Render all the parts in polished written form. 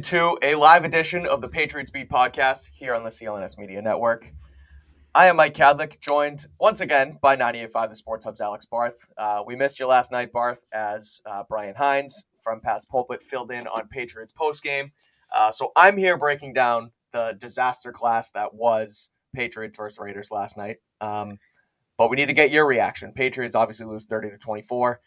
to a live edition of the Patriots Beat podcast here on the CLNS Media Network. I am Mike Kadlick, joined once again by 98.5 The Sports Hub's Alex Barth. We missed you last night, Barth, as Brian Hines from Pat's Pulpit filled in on Patriots postgame. So I'm here breaking down the disaster class that was Patriots versus Raiders last night. But we need to get your reaction. Patriots obviously lose 30-24.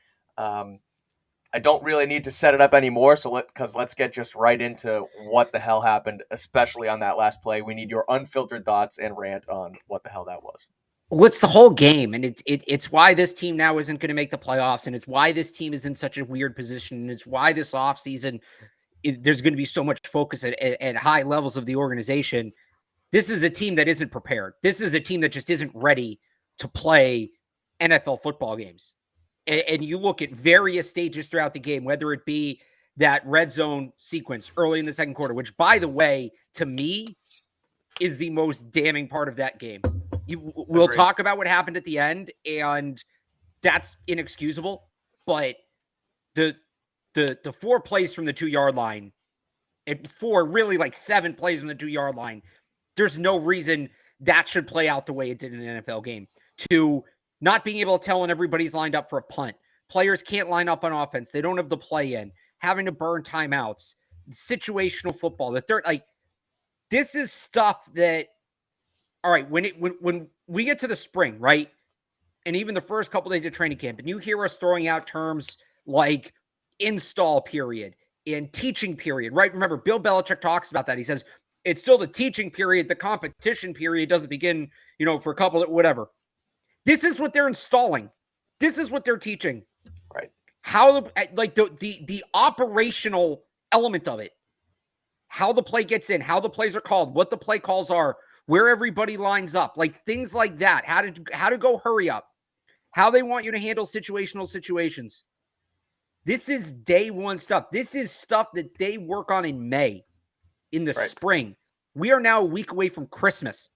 I don't really need to set it up anymore, because let's get just right into what the hell happened, especially on that last play. We need your unfiltered thoughts and rant on what the hell that was. Well, it's the whole game, and it's why this team now isn't going to make the playoffs, and it's why this team is in such a weird position, and it's why this offseason there's going to be so much focus at high levels of the organization. This is a team that isn't prepared. This is a team that just isn't ready to play NFL football games. And you look at various stages throughout the game, whether it be that red zone sequence early in the second quarter, which, by the way, to me, is the most damning part of that game. We'll talk about what happened at the end, and that's inexcusable. But the 4 plays from the 2-yard line, and 7 plays from the 2-yard line, there's no reason that should play out the way it did in an NFL game. To not being able to tell when everybody's lined up for a punt. Players can't line up on offense. They don't have the play in. Having to burn timeouts. Situational football. This is stuff that, all right, when we get to the spring, right? And even the first couple days of training camp, and you hear us throwing out terms like install period and teaching period, right? Remember, Bill Belichick talks about that. He says, it's still the teaching period. The competition period doesn't begin, for a couple of whatever. This is what they're installing. This is what they're teaching. Right. How the operational element of it, how the play gets in, how the plays are called, what the play calls are, where everybody lines up, things like that, how to go hurry up, how they want you to handle situational situations. This is day one stuff. This is stuff that they work on in May, in the spring. We are now a week away from Christmas.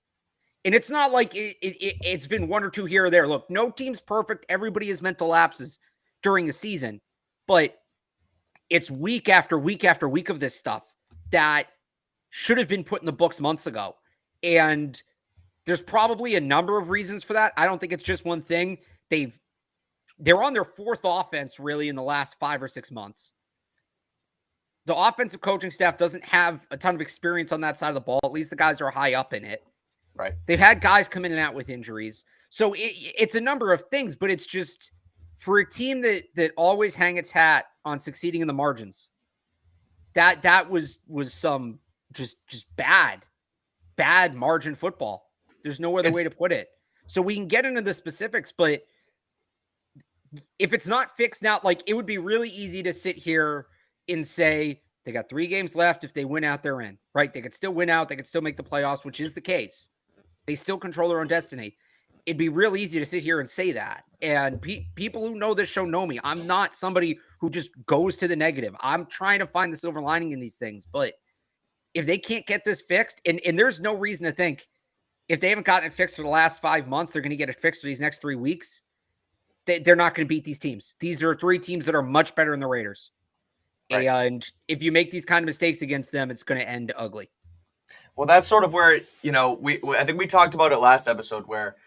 And it's not like it's been 1 or 2 here or there. Look, no team's perfect. Everybody has mental lapses during the season. But it's week after week after week of this stuff that should have been put in the books months ago. And there's probably a number of reasons for that. I don't think it's just one thing. They're on their 4th offense, really, in the last 5 or 6 months. The offensive coaching staff doesn't have a ton of experience on that side of the ball. At least the guys are high up in it. Right. They've had guys come in and out with injuries. So it's a number of things, but it's just for a team that always hang its hat on succeeding in the margins. That was some just bad margin football. There's no other way to put it. So we can get into the specifics, but if it's not fixed now, it would be really easy to sit here and say they got 3 games left. If they win out, they're in, right? They could still win out. They could still make the playoffs, which is the case. They still control their own destiny. It'd be real easy to sit here and say that. And people who know this show know me. I'm not somebody who just goes to the negative. I'm trying to find the silver lining in these things. But if they can't get this fixed, and there's no reason to think if they haven't gotten it fixed for the last 5 months, they're going to get it fixed for these next 3 weeks. They're not going to beat these teams. These are 3 teams that are much better than the Raiders. Right. And if you make these kind of mistakes against them, it's going to end ugly. Well, that's sort of where, I think we talked about it last episode where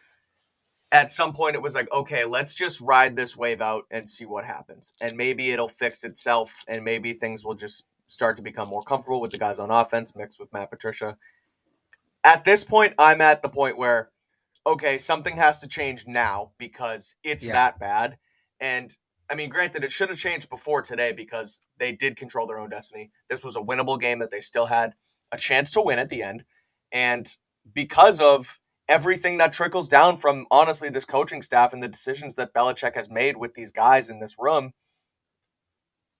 at some point it was like, okay, let's just ride this wave out and see what happens. And maybe it'll fix itself and maybe things will just start to become more comfortable with the guys on offense mixed with Matt Patricia. At this point, I'm at the point where, okay, something has to change now because it's that bad. And I mean, granted, it should have changed before today because they did control their own destiny. This was a winnable game that they still had a chance to win at the end. And because of everything that trickles down from, honestly, this coaching staff and the decisions that Belichick has made with these guys in this room,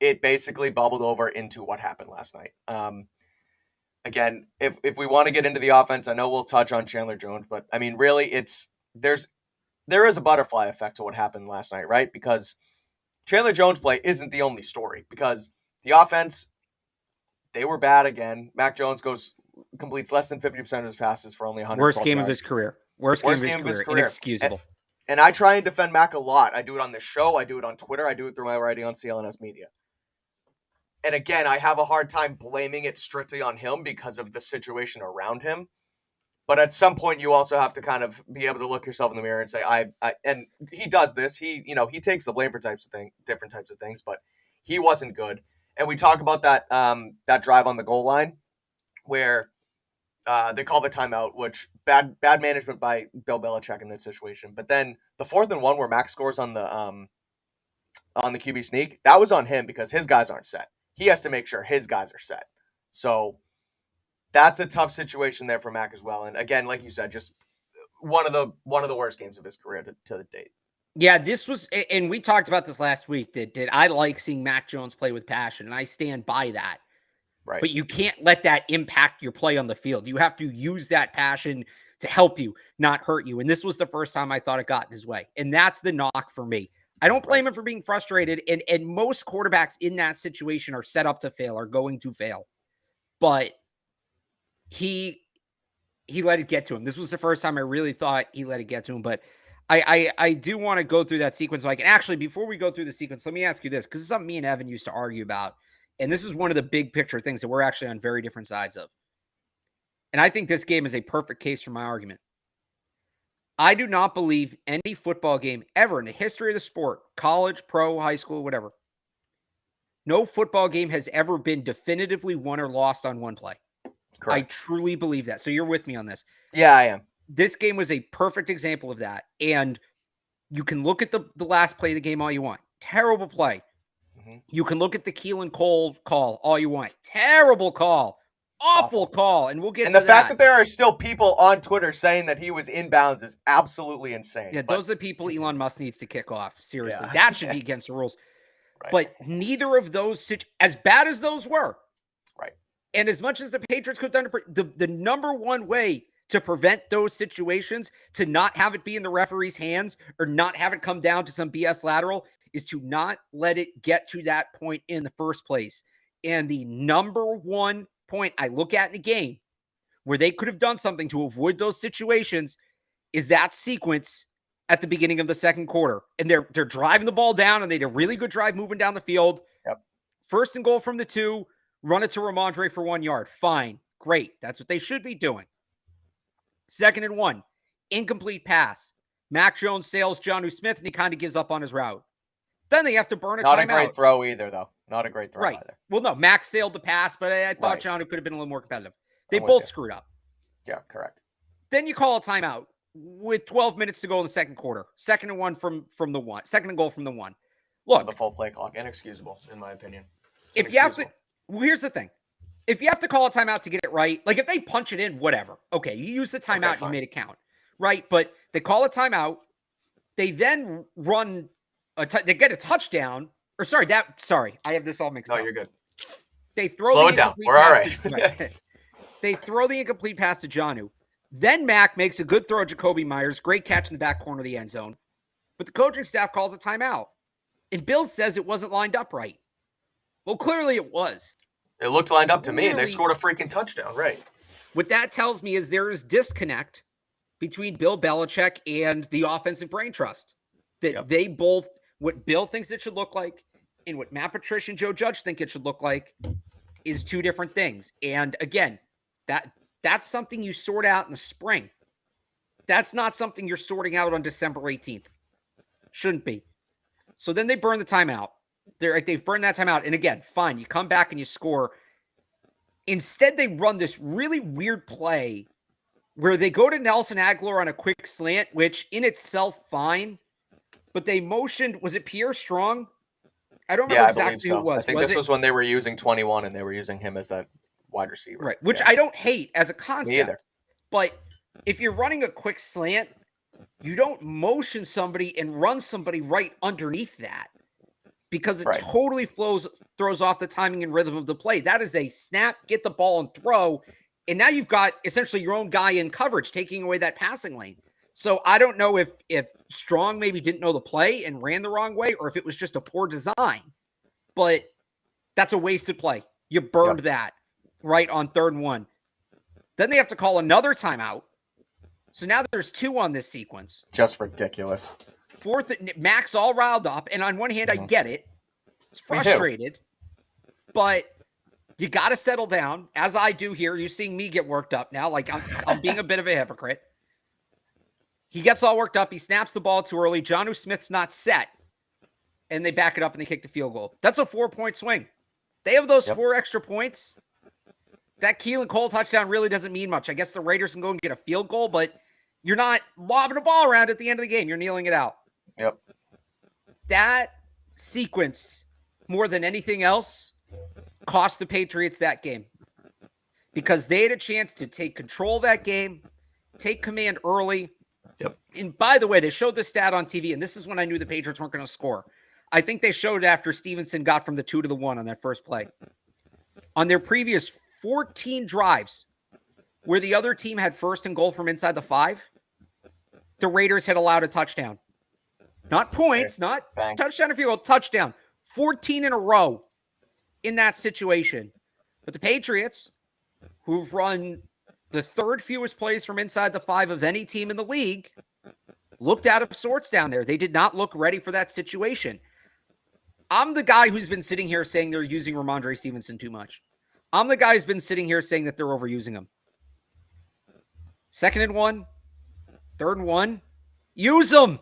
it basically bubbled over into what happened last night. Again, if we want to get into the offense, I know we'll touch on Chandler Jones, but I mean, really, there is a butterfly effect to what happened last night, right? Because Chandler Jones' play isn't the only story because the offense, they were bad again. Mac Jones completes less than 50% of his passes for only 100. Worst game of his career. Worst game of his career. Inexcusable. And I try and defend Mac a lot. I do it on this show. I do it on Twitter. I do it through my writing on CLNS Media. And again, I have a hard time blaming it strictly on him because of the situation around him. But at some point, you also have to kind of be able to look yourself in the mirror and say, and he does this. He takes the blame for different types of things, but he wasn't good. And we talk about that that drive on the goal line where they call the timeout, which bad management by Bill Belichick in that situation. But then the 4th and 1 where Max scores on the QB sneak, that was on him because his guys aren't set. He has to make sure his guys are set. So that's a tough situation there for Mac as well. And again, like you said, just one of the worst games of his career to the date. Yeah, this was, and we talked about this last week, that I like seeing Mac Jones play with passion, and I stand by that. Right. But you can't let that impact your play on the field. You have to use that passion to help you, not hurt you. And this was the first time I thought it got in his way. And that's the knock for me. I don't blame him for being frustrated. And most quarterbacks in that situation are set up to fail, are going to fail. But he let it get to him. This was the first time I really thought he let it get to him. But I do want to go through that sequence, Mike. And actually, before we go through the sequence, let me ask you this, because it's something me and Evan used to argue about. And this is one of the big picture things that we're actually on very different sides of. And I think this game is a perfect case for my argument. I do not believe any football game ever in the history of the sport, college, pro, high school, whatever, no football game has ever been definitively won or lost on one play. Correct. I truly believe that. So you're with me on this. Yeah, I am. This game was a perfect example of that. And you can look at the last play of the game all you want. Terrible play. Mm-hmm. You can look at the Keelan Cole call all you want. Terrible call. Awful call. And we'll get to that. And the fact that there are still people on Twitter saying that he was inbounds is absolutely insane. Yeah, those are the people Elon Musk needs to kick off. Seriously. Yeah. That should be against the rules. Right. But neither of those, as bad as those were, right, and as much as the Patriots could have done, the number one way to prevent those situations, to not have it be in the referee's hands or not have it come down to some BS lateral, is to not let it get to that point in the first place. And the number one point I look at in a game where they could have done something to avoid those situations is that sequence at the beginning of the second quarter. And they're driving the ball down, and they did a really good drive moving down the field. Yep. 1st and goal from the 2, run it to Ramondre for 1 yard. Fine. Great. That's what they should be doing. 2nd and 1, incomplete pass. Mac Jones sails Jonnu Smith, and he kind of gives up on his route. Then they have to burn a timeout. Not a great throw either, though. Not a great throw either. Well, no, Max sailed the pass, but I thought Jonnu could have been a little more competitive. They both screwed up. Yeah, correct. Then you call a timeout with 12 minutes to go in the second quarter. 2nd and 1 from the 1. 2nd and goal from the 1. Look, the full play clock, inexcusable in my opinion. If you have to, well, here's the thing. If you have to call a timeout to get it right, like if they punch it in, whatever. Okay, you use the timeout, and you made it count, right? But they call a timeout. They then run they get a touchdown. Or sorry, I have this all mixed up. No, you're good. They throw Slow it down. We're all right. They throw the incomplete pass to Jonnu. Then Mac makes a good throw at Jacoby Meyers. Great catch in the back corner of the end zone. But the coaching staff calls a timeout. And Bill says it wasn't lined up right. Well, clearly it was. It looked lined up to me. They scored a freaking touchdown, right? What that tells me is there is disconnect between Bill Belichick and the offensive brain trust. That they both, what Bill thinks it should look like and what Matt Patricia and Joe Judge think it should look like is two different things. And again, that's something you sort out in the spring. That's not something you're sorting out on December 18th. Shouldn't be. So then they burn the timeout. They've burned that timeout. And again, fine, you come back and you score. Instead, they run this really weird play where they go to Nelson Aguilar on a quick slant, which in itself, fine. But they motioned, was it Pierre Strong? I don't remember exactly who it was. I think this was when they were using 21 and they were using him as that wide receiver. Right, which I don't hate as a concept. Me either. But if you're running a quick slant, you don't motion somebody and run somebody right underneath that because it totally throws off the timing and rhythm of the play. That is a snap, get the ball and throw. And now you've got essentially your own guy in coverage taking away that passing lane. So I don't know if Strong maybe didn't know the play and ran the wrong way or if it was just a poor design. But that's a wasted play. You burned that right on 3rd and 1. Then they have to call another timeout. So now there's 2 on this sequence. Just ridiculous. 4th, Mac's all riled up. And on one hand, I get it. It's frustrated. but you got to settle down, as I do here. You're seeing me get worked up now. Like I'm being a bit of a hypocrite. He gets all worked up. He snaps the ball too early. Jonnu Smith's not set. And they back it up and they kick the field goal. That's a 4-point swing. They have those 4 extra points. That Keelan Cole touchdown really doesn't mean much. I guess the Raiders can go and get a field goal, but you're not lobbing the ball around at the end of the game. You're kneeling it out. Yep. That sequence, more than anything else, cost the Patriots that game. Because they had a chance to take control of that game, take command early. Yep. And by the way, they showed the stat on TV, and this is when I knew the Patriots weren't going to score. I think they showed it after Stevenson got from the 2 to the 1 on that first play. On their previous 14 drives, where the other team had first and goal from inside the 5, the Raiders had allowed a touchdown. Not points, not touchdown or field goal, touchdown. 14 in a row in that situation. But the Patriots, who've run the 3rd fewest plays from inside the 5 of any team in the league, looked out of sorts down there. They did not look ready for that situation. I'm the guy who's been sitting here saying they're using Ramondre Stevenson too much. I'm the guy who's been sitting here saying that they're overusing him. 2nd and 1, 3rd and 1, use him.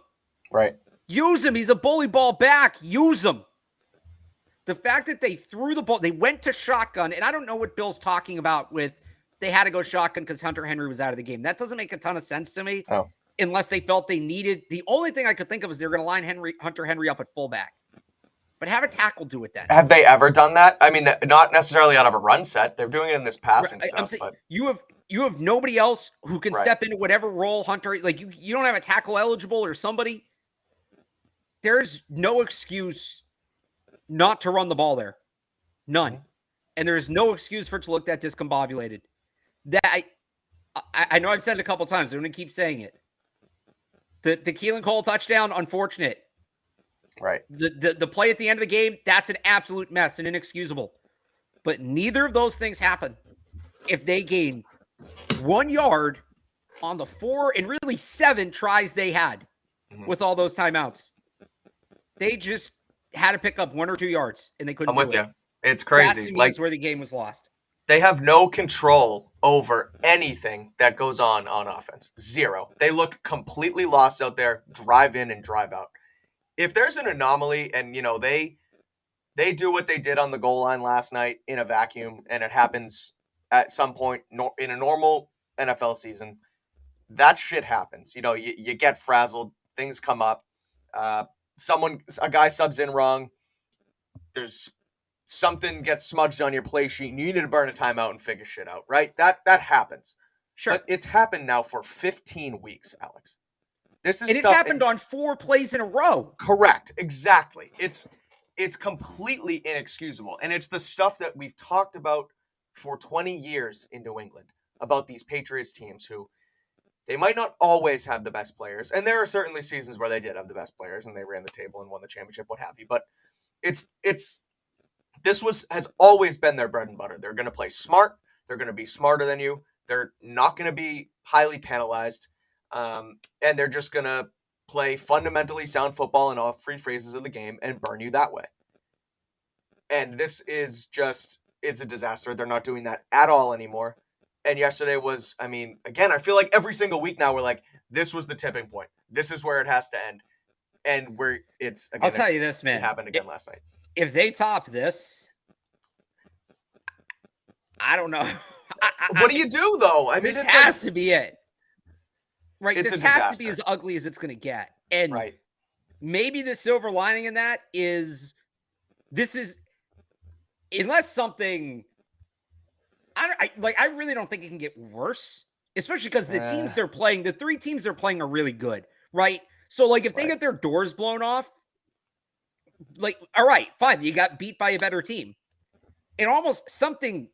Right. Use him. He's a bully ball back. Use him. The fact that they threw the ball, they went to shotgun, and I don't know what Bill's talking about with they had to go shotgun because Hunter Henry was out of the game. That doesn't make a ton of sense to me unless they felt they needed. The only thing I could think of is they're going to line Hunter Henry up at fullback. But have a tackle do it then. Have they ever done that? I mean, not necessarily out of a run set. They're doing it in this passing stuff. Saying, but you have nobody else who can step into whatever role Hunter, like you don't have a tackle eligible or somebody. There's no excuse not to run the ball there. None. And there's no excuse for it to look that discombobulated. That I know I've said it a couple times. I'm going to keep saying it. The Keelan Cole touchdown, unfortunate. Right. The play at the end of the game, that's an absolute mess and inexcusable. But neither of those things happen if they gain 1 yard on the 4 and really 7 tries they had with all those timeouts. They just had to pick up 1 or 2 yards, and they couldn't. I'm with you. It's crazy. That to me is where the game was lost. They have no control over anything that goes on offense. Zero. They look completely lost out there, drive in and drive out. If there's an anomaly and, they do what they did on the goal line last night in a vacuum, and it happens at some point in a normal NFL season, that shit happens. You get frazzled. Things come up. A guy subs in wrong. There's something gets smudged on your play sheet and you need to burn a timeout and figure shit out, right? That happens. Sure. But it's happened now for 15 weeks, Alex. This is it happened on 4 plays in a row. Correct. Exactly. It's completely inexcusable. And it's the stuff that we've talked about for 20 years in New England about these Patriots teams who they might not always have the best players. And there are certainly seasons where they did have the best players and they ran the table and won the championship, what have you. But this has always been their bread and butter. They're going to play smart. They're going to be smarter than you. They're not going to be highly penalized. And they're just going to play fundamentally sound football in all 3 phases of the game and burn you that way. And this is it's a disaster. They're not doing that at all anymore. And yesterday was, again, I feel like every single week now we're like, this was the tipping point. This is where it has to end. And I'll tell you this, man. It happened again last night. If they top this, I don't know. What do you do, though? This has to be it. Right? It's this a has disaster. to be as ugly as it's going to get. And right. Maybe the silver lining in that is unless something, I really don't think it can get worse, especially because the teams they're playing, the 3 teams they're playing are really good, right? So, if they get their doors blown off, all right, fine, you got beat by a better team. And almost something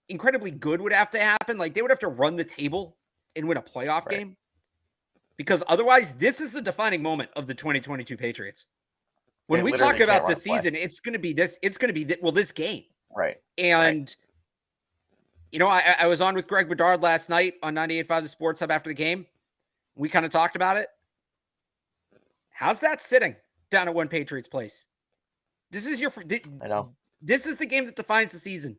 incredibly good would have to happen. They would have to run the table and win a playoff game. Because otherwise, this is the defining moment of the 2022 Patriots. When we talk about the season, it's going to be this. It's going to be this game. Right. And, I was on with Greg Bedard last night on 98.5 The Sports Hub after the game. We kind of talked about it. How's that sitting down at One Patriots Place? This is I know. This is the game that defines the season.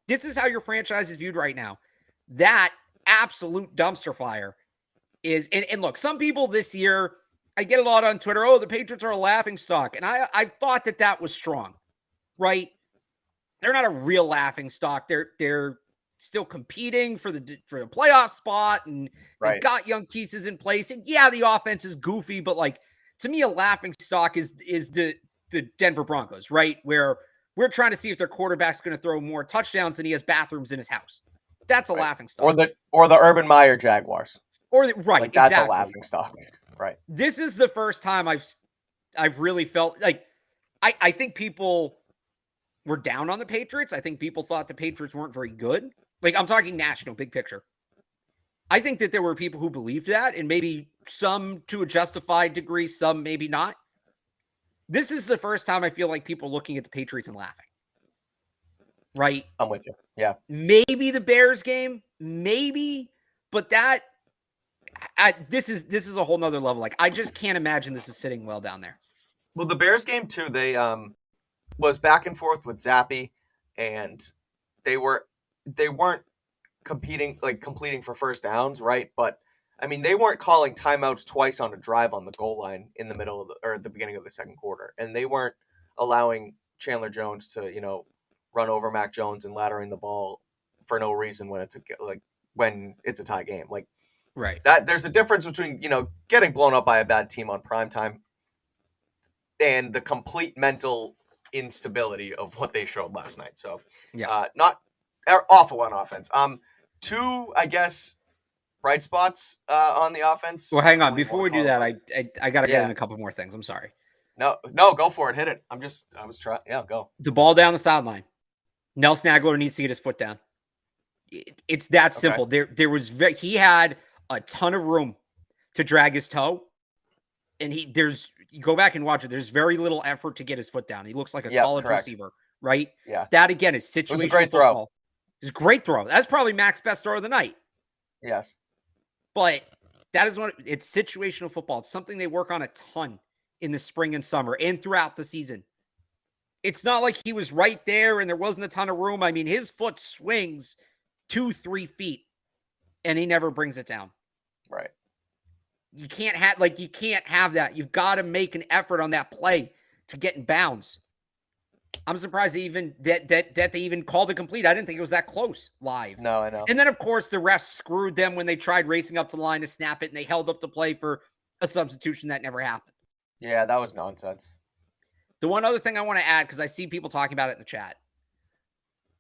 This is how your franchise is viewed right now. That absolute dumpster fire is, and look, some people this year, I get a lot on Twitter, oh, the Patriots are a laughing stock. And I've thought that was strong, right? They're not a real laughing stock. They're still competing for the playoff spot, and they've got young pieces in place. And yeah, the offense is goofy, but like, to me, a laughing stock is the Denver Broncos, right? Where we're trying to see if their quarterback's going to throw more touchdowns than he has bathrooms in his house. That's a laughing stock. Or the Urban Meyer Jaguars. Right, that's exactly. a laughing stock. Right. This is the first time I've really felt like I think people were down on the Patriots. I think people thought the Patriots weren't very good. Like, I'm talking national, big picture. I think that there were people who believed that, and maybe some to a justified degree, some maybe not. This is the first time I feel like people looking at the Patriots and laughing. Right? I'm with you. Yeah. Maybe the Bears game, maybe, but this is a whole nother level. Like, I just can't imagine this is sitting well down there. Well, the Bears game too, they was back and forth with Zappe, and they weren't completing for first downs, right? But I mean, they weren't calling timeouts twice on a drive on the goal line in the middle of or at the beginning of the second quarter, and they weren't allowing Chandler Jones to run over Mac Jones and laddering the ball for no reason when it's a tie game. Like, right. That there's a difference between getting blown up by a bad team on primetime and the complete mental instability of what they showed last night. So not awful on offense. Two, I guess, bright spots on the offense. Well, hang on. Before we do that, I got to get in a couple more things. I'm sorry. No, go for it. Hit it. I was trying. Yeah, go. The ball down the sideline. Nelson Aguilar needs to get his foot down. It's that simple. Okay. He had a ton of room to drag his toe, and you go back and watch it. There's very little effort to get his foot down. He looks like a college receiver, right? Yeah. That again is situational. It was a great throw. It's a great throw. That's probably Mac's best throw of the night. Yes. But that is it's situational football. It's something they work on a ton in the spring and summer and throughout the season. It's not like he was right there and there wasn't a ton of room. I mean, his foot swings 2-3 feet and he never brings it down. Right. You can't have that. You've got to make an effort on that play to get in bounds. I'm surprised that they even called it complete. I didn't think it was that close live. No, I know. And then, of course, the refs screwed them when they tried racing up to the line to snap it, and they held up the play for a substitution that never happened. Yeah, that was nonsense. The one other thing I want to add, because I see people talking about it in the chat,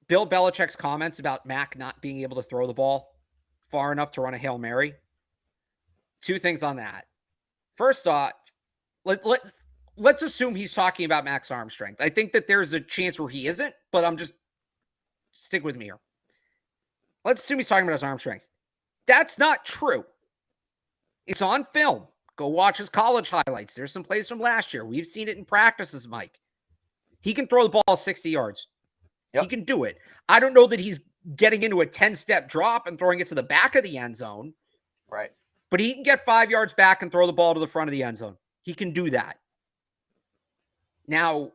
Bill Belichick's comments about Mac not being able to throw the ball far enough to run a Hail Mary. Two things on that. First off, let's assume he's talking about Mac's arm strength. I think that there's a chance where he isn't, but I'm just stick with me here. Let's assume he's talking about his arm strength. That's not true. It's on film. Go watch his college highlights. There's some plays from last year. We've seen it in practices, Mike. He can throw the ball 60 yards. Yep. He can do it. I don't know that he's getting into a 10-step drop and throwing it to the back of the end zone. Right. But he can get 5 yards back and throw the ball to the front of the end zone. He can do that. Now,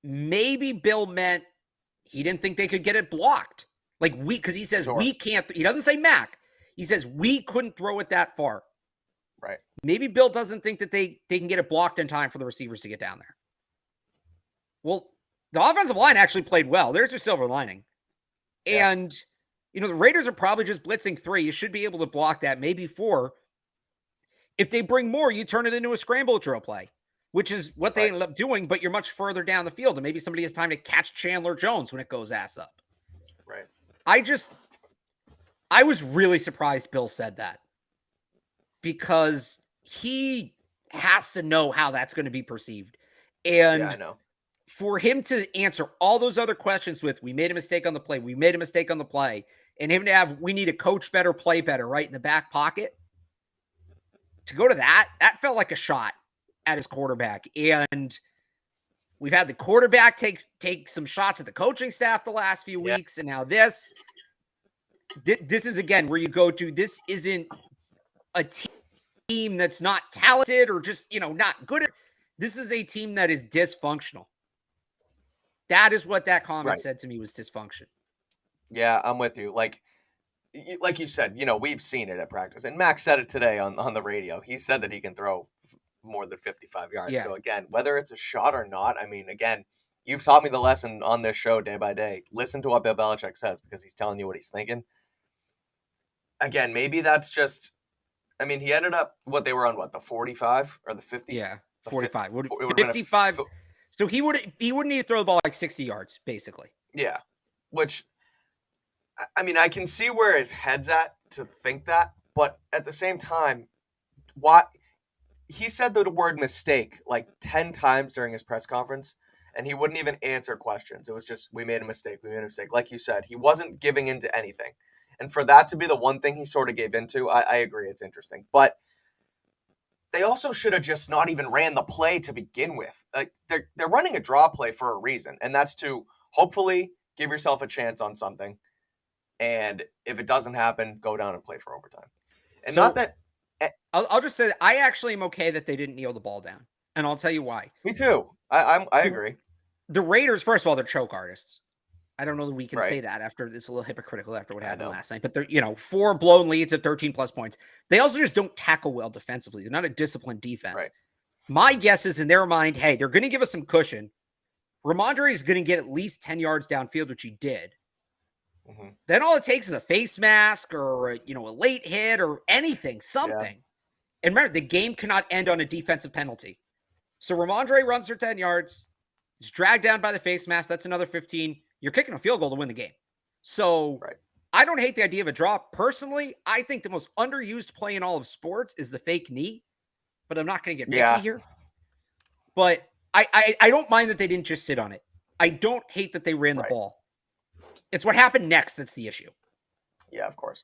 maybe Bill meant he didn't think they could get it blocked. Because he says we can't. He doesn't say Mac. He says we couldn't throw it that far. Right. Maybe Bill doesn't think that they can get it blocked in time for the receivers to get down there. Well, the offensive line actually played well. There's your silver lining. Yeah. And, the Raiders are probably just blitzing 3. You should be able to block that, maybe 4. If they bring more, you turn it into a scramble drill play, which is what they ended up doing, but you're much further down the field, and maybe somebody has time to catch Chandler Jones when it goes ass up. Right. I was really surprised Bill said that, because he has to know how that's going to be perceived. And yeah, I know. For him to answer all those other questions with, we made a mistake on the play, we made a mistake on the play, and him to have, we need to coach better, play better, right in the back pocket, to go to that felt like a shot at his quarterback. And we've had the quarterback take some shots at the coaching staff the last few weeks, and now this is, again, where you go to, this isn't a team that's not talented or just, not good at. This is a team that is dysfunctional. That is what that comment Right. said to me was dysfunction. Yeah, I'm with you. Like you said, we've seen it at practice, and Max said it today on the radio. He said that he can throw more than 55 yards. Yeah. So again, whether it's a shot or not, I mean, again, you've taught me the lesson on this show day by day. Listen to what Bill Belichick says because he's telling you what he's thinking. Again, maybe that's just. I mean, he ended up they were on the 45 or the 50? Yeah, The 45. it would have 55. been So he would need to throw the ball like 60 yards, basically. yeah, which I mean, I can see where his head's at to think that, but at the same time, why he said the word mistake like 10 times during his press conference, and he wouldn't even answer questions. It was just, we made a mistake. We made a mistake. Like you said, he wasn't giving into anything. And for that to be the one thing he sort of gave into, I agree. It's interesting. But they also should have just not even ran the play to begin with. Like they're running a draw play for a reason, and that's to hopefully give yourself a chance on something. And if it doesn't happen, go down and play for overtime. And So, not that I'll just say that I actually am okay that they didn't kneel the ball down, and I'll tell you why. me too. I agree. The Raiders, first of all, they're choke artists. I don't know that we can Right. say that after it's a little hypocritical after what I happened know. last night. But they're 4 blown leads at 13 plus points. They also just don't tackle well defensively. They're not a disciplined defense. Right. My guess is in their mind, hey, they're going to give us some cushion. Ramondre is going to get at least 10 yards downfield, which he did. Mm-hmm. Then all it takes is a face mask or a late hit or anything, something. Yeah. And remember, the game cannot end on a defensive penalty. So Ramondre runs for 10 yards. He's dragged down by the face mask. That's another 15. You're kicking a field goal to win the game. So Right. I don't hate the idea of a draw. Personally, I think the most underused play in all of sports is the fake knee. But I'm not going to get picky here. But I don't mind that they didn't just sit on it. I don't hate that they ran the ball. It's what happened next that's the issue. Yeah, of course.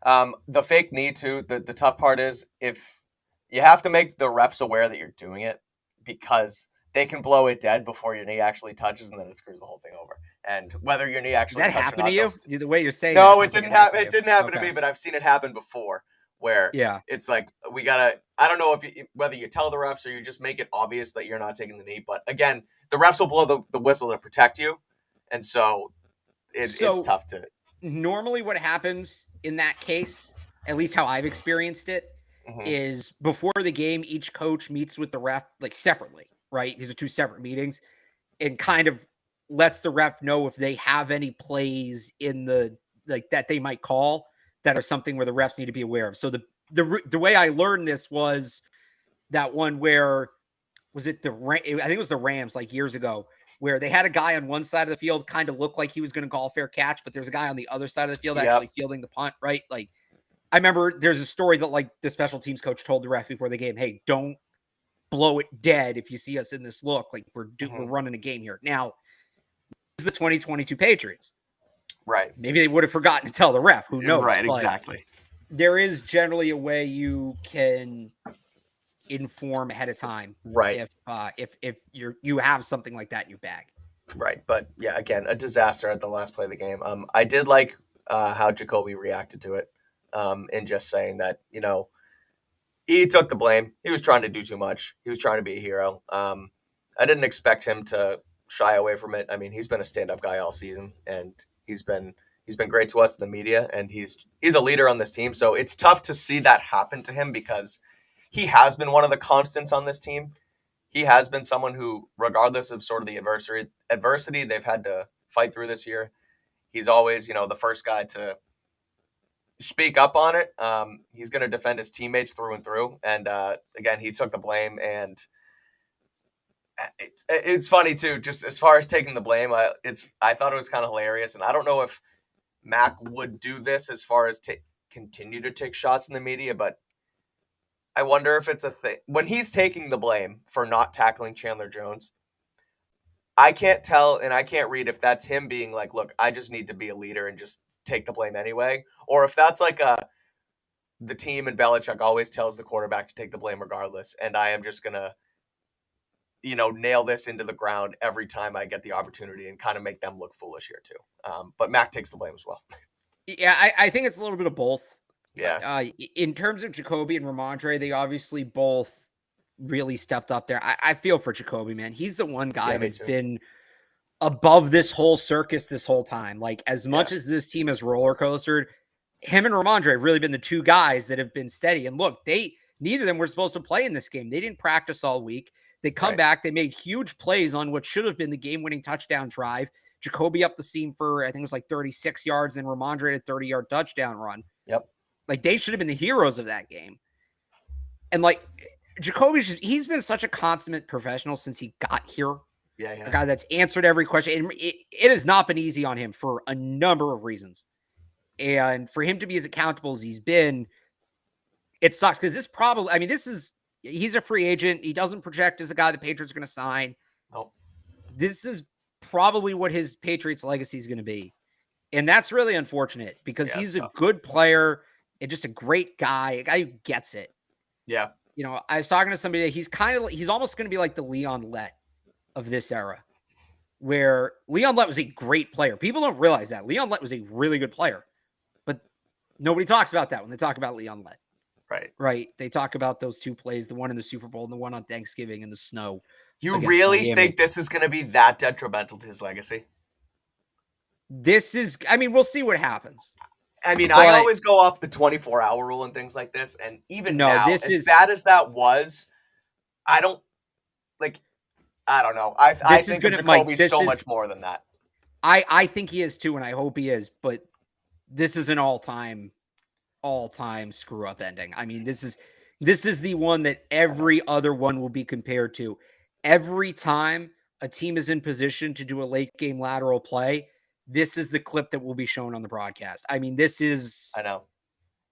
The fake knee, too, the tough part is if you have to make the refs aware that you're doing it because they can blow it dead before your knee actually touches, and then it screws the whole thing over. And whether your knee actually touches touches or not, to you? The way you're saying no, it didn't happen. It didn't happen to me, but I've seen it happen before where it's like I don't know whether you tell the refs or you just make it obvious that you're not taking the knee. But again, the refs will blow the whistle to protect you. And so it's tough to. Normally what happens in that case, at least how I've experienced it, is before the game, each coach meets with the ref like separately, right? These are 2 separate meetings, and kind of lets the ref know if they have any plays in the that they might call that are something where the refs need to be aware of. So the way I learned this was that one where I think it was the Rams like years ago, where they had a guy on one side of the field kind of looked like he was going to call a fair catch, but there's a guy on the other side of the field actually fielding the punt, right? Like, I remember there's a story that like the special teams coach told the ref before the game, hey, don't blow it dead if you see us in this look. Like, we're running a game here. Now, this is the 2022 Patriots. Right. Maybe they would have forgotten to tell the ref. Who knows? Right, but exactly. there is generally a way you can inform ahead of time, right? If you have something like that in your bag, right? But yeah, again, a disaster at the last play of the game. I did like how Jacoby reacted to it, in just saying that he took the blame. He was trying to do too much. He was trying to be a hero. I didn't expect him to shy away from it. I mean, he's been a stand-up guy all season, and he's been great to us in the media, and he's a leader on this team. So it's tough to see that happen to him because he has been one of the constants on this team. He has been someone who, regardless of sort of the adversity they've had to fight through this year, he's always, the first guy to speak up on it. He's going to defend his teammates through and through. And again, he took the blame, and it's funny too, just as far as taking the blame. I thought it was kind of hilarious, and I don't know if Mac would do this as far as continue to take shots in the media, but I wonder if it's a thing when he's taking the blame for not tackling Chandler Jones. I can't tell, and I can't read if that's him being like, look, I just need to be a leader and just take the blame anyway, or if that's like the team and Belichick always tells the quarterback to take the blame regardless, and I am just gonna nail this into the ground every time I get the opportunity and kind of make them look foolish here too. But Mac takes the blame as well. Yeah, I think it's a little bit of both. Yeah. In terms of Jacoby and Ramondre, they obviously both really stepped up there. I feel for Jacoby, man. He's the one guy that's been above this whole circus this whole time. Like, as much as this team has roller coastered, him and Ramondre have really been the two guys that have been steady. And look, neither of them were supposed to play in this game. They didn't practice all week. They come back. They made huge plays on what should have been the game-winning touchdown drive. Jacoby up the seam for, I think it was like 36 yards, and Ramondre a 30-yard touchdown run. Yep. Like, they should have been the heroes of that game. And, like, Jacoby, he's been such a consummate professional since he got here. Yeah, yeah. A guy that's answered every question. And it has not been easy on him for a number of reasons. And for him to be as accountable as he's been, it sucks because he's a free agent. He doesn't project as a guy the Patriots are going to sign. Nope. This is probably what his Patriots legacy is going to be. And that's really unfortunate because he's a good player and just a great guy, a guy who gets it. Yeah. You know, I was talking to somebody that he's almost going to be like the Leon Lett of this era, where Leon Lett was a great player. People don't realize that. Leon Lett was a really good player, but nobody talks about that when they talk about Leon Lett. Right. They talk about those two plays, the one in the Super Bowl and the one on Thanksgiving in the snow. You really think this is going to be that detrimental to his legacy? We'll see what happens. I always go off the 24-hour rule and things like this, and even now, as bad as that was, I don't know. I think of Jacoby so much more than that. I think he is too, and I hope he is, but this is an all-time screw-up ending. I mean, this is the one that every other one will be compared to. Every time a team is in position to do a late-game lateral play, this is the clip that will be shown on the broadcast. I mean, this is... I know.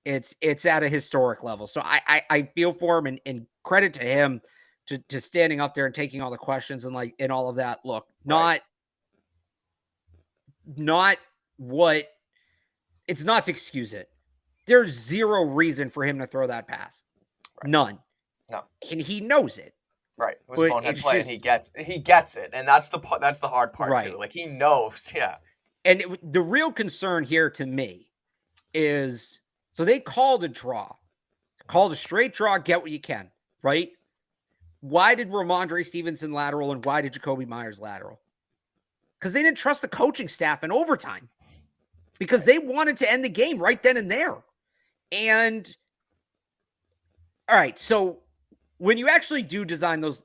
It's at a historic level. So I feel for him, and credit to him to standing up there and taking all the questions and all of that. Look, not what... It's not to excuse it. There's zero reason for him to throw that pass. Right. None. No. And he knows it. Right. It was a bonehead play, and he gets it. And that's the hard part too. Like, he knows. Yeah. And the real concern here to me is, so they called a draw. Called a straight draw, get what you can, right? Why did Ramondre Stevenson lateral and why did Jacoby Meyers lateral? Because they didn't trust the coaching staff in overtime. Because they wanted to end the game right then and there. And, all right, so when you actually do design those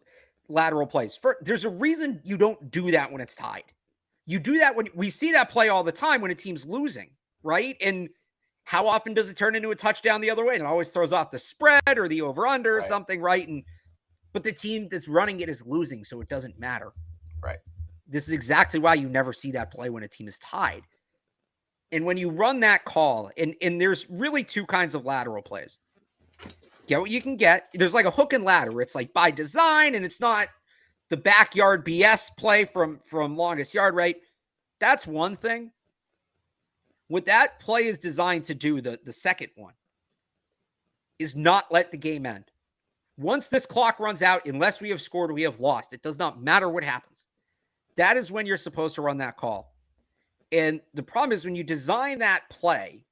lateral plays, there's a reason you don't do that when it's tied. You do that when we see that play all the time when a team's losing, right? And how often does it turn into a touchdown the other way? And it always throws off the spread or the over-under or something, right? But the team that's running it is losing, so it doesn't matter. Right. This is exactly why you never see that play when a team is tied. And when you run that call, and there's really two kinds of lateral plays. Get what you can get. There's like a hook and ladder. It's like by design, and it's not the backyard BS play from longest yard, right? That's one thing. What that play is designed to do, the second one, is not let the game end. Once this clock runs out, unless we have scored or we have lost, it does not matter what happens. That is when you're supposed to run that call. And the problem is when you design that play,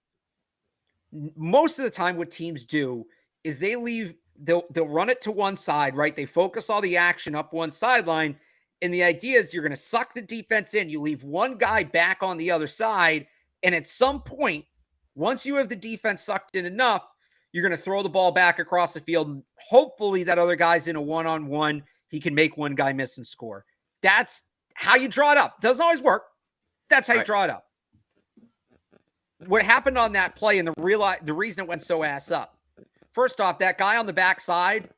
most of the time what teams do is they'll run it to one side, right? They focus all the action up one sideline. And the idea is you're going to suck the defense in. You leave one guy back on the other side. And at some point, once you have the defense sucked in enough, you're going to throw the ball back across the field. Hopefully that other guy's in a one-on-one. He can make one guy miss and score. That's how you draw it up. Doesn't always work. That's how you draw it up. What happened on that play and the reason it went so ass up. First off, that guy on the backside,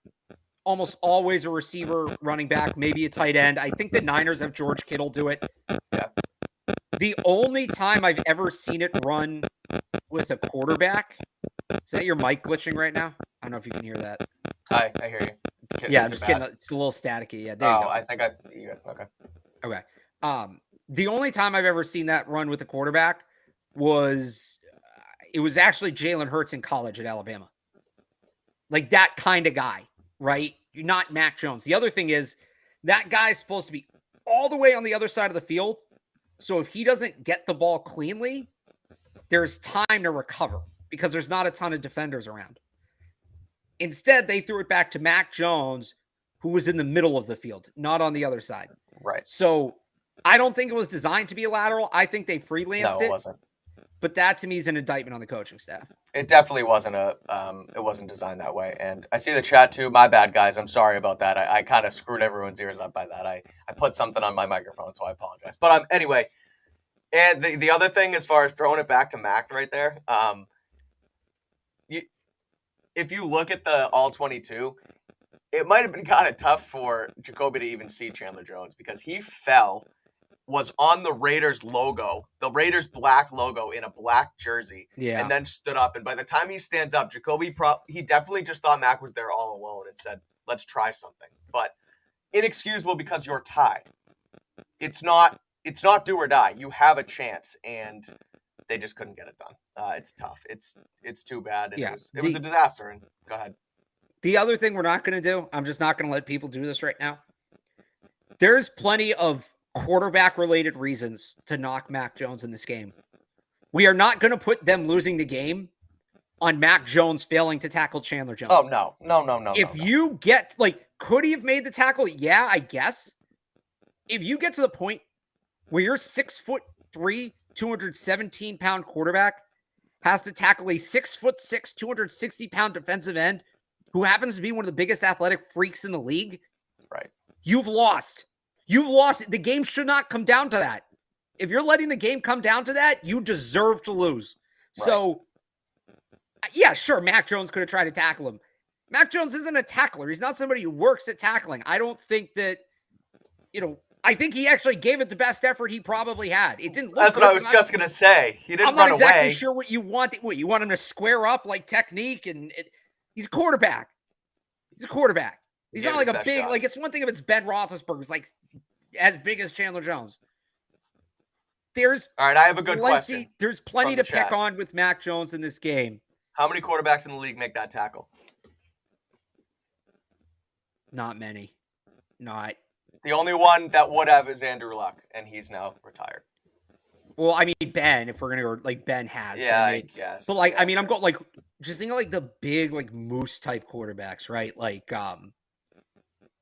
almost always a receiver, running back, maybe a tight end. I think the Niners have George Kittle do it. Yeah. The only time I've ever seen it run with a quarterback, is that your mic glitching right now? I don't know if you can hear that. Hi, I hear you. Yeah, I'm just kidding. It's a little staticky. Yeah, there you go. I think okay. Okay. The only time I've ever seen that run with a quarterback was it was actually Jalen Hurts in college at Alabama. Like that kind of guy, right? You're not Mac Jones. The other thing is that guy's supposed to be all the way on the other side of the field. So if he doesn't get the ball cleanly, there's time to recover because there's not a ton of defenders around. Instead, they threw it back to Mac Jones, who was in the middle of the field, not on the other side. Right. So I don't think it was designed to be a lateral. I think they freelanced No, it it. wasn't. But that to me is an indictment on the coaching staff. It definitely wasn't it wasn't designed that way. And I see the chat too. My bad, guys. I'm sorry about that. I kind of screwed everyone's ears up by that. I put something on my microphone, so I apologize. But anyway, and the other thing, as far as throwing it back to Mac right there, if you look at the all 22, it might have been kind of tough for Jacoby to even see Chandler Jones because he was on the Raiders logo, the Raiders black logo in a black jersey, Yeah. and then stood up. And by the time he stands up, Jacoby, he definitely just thought Mac was there all alone and said, let's try something. But inexcusable because you're tied. It's not do or die. You have a chance, and they just couldn't get it done. It's tough. It's too bad. And it was a disaster. And go ahead. The other thing we're not going to do, I'm just not going to let people do this right now. There's plenty of quarterback-related reasons to knock Mac Jones in this game. We are not going to put them losing the game on Mac Jones failing to tackle Chandler Jones. Oh, no. If you get, could he have made the tackle? Yeah, I guess. If you get to the point where your 6'3", 217-pound quarterback has to tackle a 6'6", 260-pound defensive end who happens to be one of the biggest athletic freaks in the league, right? You've lost. You've lost. The game should not come down to that. If you're letting the game come down to that, you deserve to lose. Right. So, yeah, sure, Mac Jones could have tried to tackle him. Mac Jones isn't a tackler. He's not somebody who works at tackling. I don't think that, I think he actually gave it the best effort he probably had. It didn't look That's what I was just going to say. He didn't run away. I'm not exactly sure what you want. What, you want him to square up like technique? And he's a quarterback. He's a quarterback. He's not like a big, shot. It's one thing if it's Ben Roethlisberger's as big as Chandler Jones. All right, I have a good question. There's plenty to pick on with Mac Jones in this game. How many quarterbacks in the league make that tackle? Not many. Not. The only one that would have is Andrew Luck, and he's now retired. Well, I mean, Ben, if we're going to go, Ben has. Yeah, I guess. But, I mean, I'm going, just think of, the big, moose-type quarterbacks, right?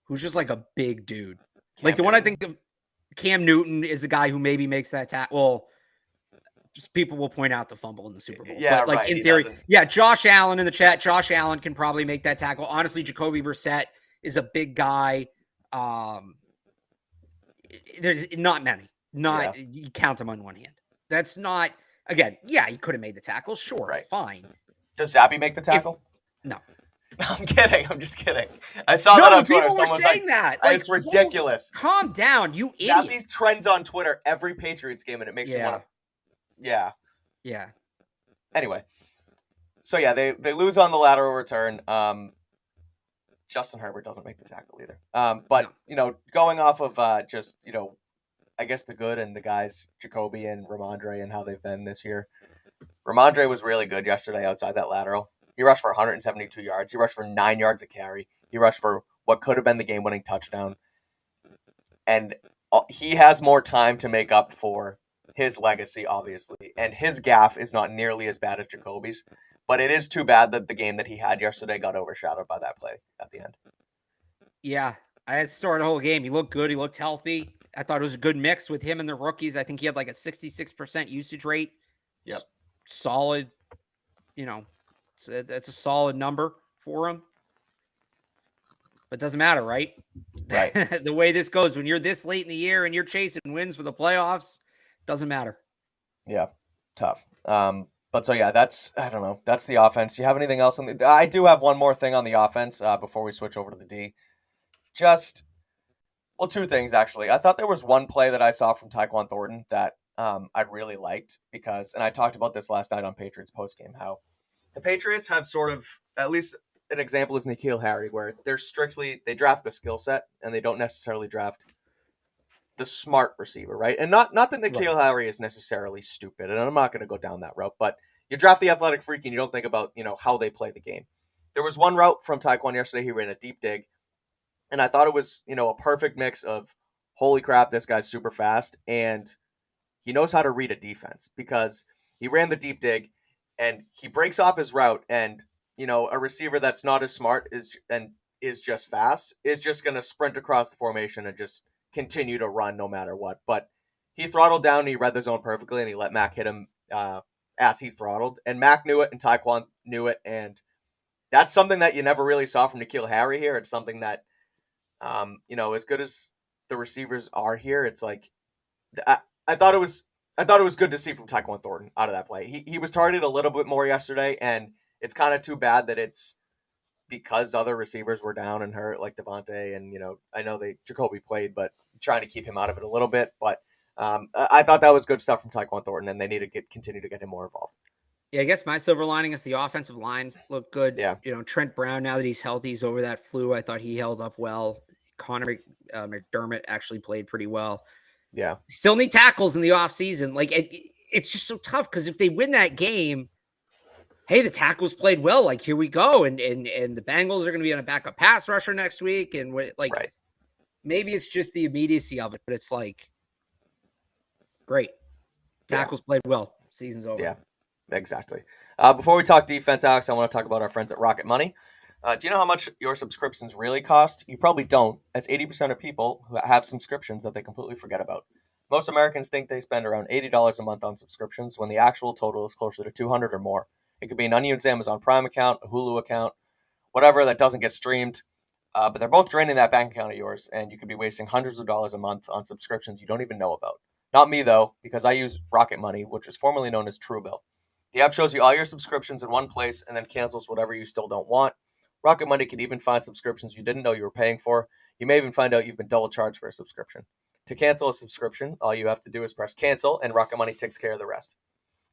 Who's just, a big dude. Cam the one I think of, Cam Newton is a guy who maybe makes that tackle. Well, just people will point out the fumble in the Super Bowl. Yeah, but, right. In theory, Josh Allen in the chat. Josh Allen can probably make that tackle. Honestly, Jacoby Brissett is a big guy. There's not many. You count them on one hand. That's not, again, he could have made the tackle. Sure, right. Fine. Does Zappy make the tackle? No. I'm kidding. I'm just kidding. I saw that on Twitter. People were saying that. It's ridiculous. Calm down, you idiot. Zappy trends on Twitter every Patriots game, and it makes me want to. Yeah. Yeah. Anyway. So, they lose on the lateral return. Justin Herbert doesn't make the tackle either. But, going off of just, I guess the good and the guys, Jacoby and Ramondre and how they've been this year. Ramondre was really good yesterday outside that lateral. He rushed for 172 yards. He rushed for 9 yards a carry. He rushed for what could have been the game-winning touchdown. And he has more time to make up for his legacy, obviously. And his gaffe is not nearly as bad as Jacoby's. But it is too bad that the game that he had yesterday got overshadowed by that play at the end. Yeah, I started the whole game. He looked good. He looked healthy. I thought it was a good mix with him and the rookies. I think he had a 66% usage rate. Yep. Solid, that's a solid number for him. But it doesn't matter, right? Right. The way this goes, when you're this late in the year and you're chasing wins for the playoffs, doesn't matter. Yeah, tough. But so, that's the offense. Do you have anything else? I do have one more thing on the offense before we switch over to the D. Two things, actually. I thought there was one play that I saw from Tyquan Thornton that I really liked because, and I talked about this last night on Patriots postgame, how the Patriots have sort of, at least an example is N'Keal Harry, where they draft the skill set and they don't necessarily draft the smart receiver, right? And not that N'Keal Harry is necessarily stupid, and I'm not going to go down that route, but you draft the athletic freak and you don't think about, how they play the game. There was one route from Tyquan yesterday. He ran a deep dig, and I thought it was, a perfect mix of, holy crap, this guy's super fast, and he knows how to read a defense because he ran the deep dig, and he breaks off his route, and, a receiver that's not as smart is just fast is just going to sprint across the formation and just continue to run no matter what. But he throttled down, and he read the zone perfectly, and he let Mac hit him as he throttled. And Mac knew it, and Taekwon knew it, and that's something that you never really saw from N'Keal Harry here. It's something that, as good as the receivers are here, it's like I thought it was good to see from Tyquan Thornton out of that play. He was targeted a little bit more yesterday, and it's kind of too bad that it's because other receivers were down and hurt, like Devontae, and I know Jacoby played, but trying to keep him out of it a little bit. But I thought that was good stuff from Tyquan Thornton, and they need to continue to get him more involved. Yeah, I guess my silver lining is the offensive line looked good. Yeah. Trent Brown, now that he's healthy, he's over that flu. I thought he held up well. Connor McDermott actually played pretty well. Yeah. Still need tackles in the offseason. Like, it's just so tough because if they win that game, hey, the tackles played well. Like, here we go. And the Bengals are going to be on a backup pass rusher next week. And right. Maybe it's just the immediacy of it, but it's like, great. Tackles played well. Season's over. Yeah. Exactly. Before we talk defense, Alex, I want to talk about our friends at Rocket Money. Do you know how much your subscriptions really cost? You probably don't, as 80% of people who have subscriptions that they completely forget about. Most Americans think they spend around $80 a month on subscriptions when the actual total is closer to $200 or more. It could be an unused Amazon Prime account, a Hulu account, whatever that doesn't get streamed. But they're both draining that bank account of yours, and you could be wasting hundreds of dollars a month on subscriptions you don't even know about. Not me, though, because I use Rocket Money, which is formerly known as Truebill. The app shows you all your subscriptions in one place and then cancels whatever you still don't want. Rocket Money can even find subscriptions you didn't know you were paying for. You may even find out you've been double charged for a subscription. To cancel a subscription, all you have to do is press cancel, and Rocket Money takes care of the rest.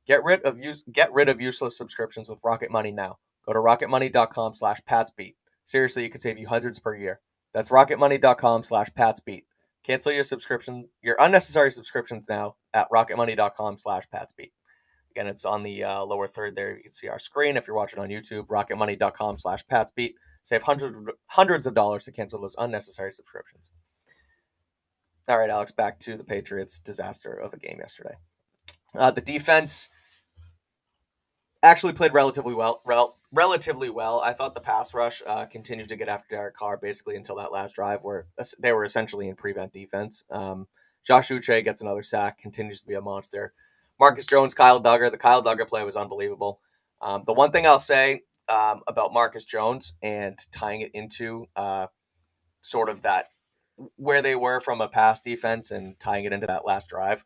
Get rid of useless subscriptions with Rocket Money now. Go to rocketmoney.com/PatsBeat. Seriously, it could save you hundreds per year. That's rocketmoney.com/PatsBeat. Cancel your unnecessary subscriptions now at rocketmoney.com/PatsBeat. Again, it's on the lower third there. You can see our screen if you're watching on YouTube, rocketmoney.com/PatsBeat. Save hundreds of dollars to cancel those unnecessary subscriptions. All right, Alex, back to the Patriots' disaster of a game yesterday. The defense actually played relatively well. I thought the pass rush continued to get after Derek Carr basically until that last drive where they were essentially in prevent defense. Josh Uche gets another sack, continues to be a monster. Marcus Jones, Kyle Duggar. The Kyle Duggar play was unbelievable. The one thing I'll say about Marcus Jones and tying it into sort of that where they were from a pass defense and tying it into that last drive.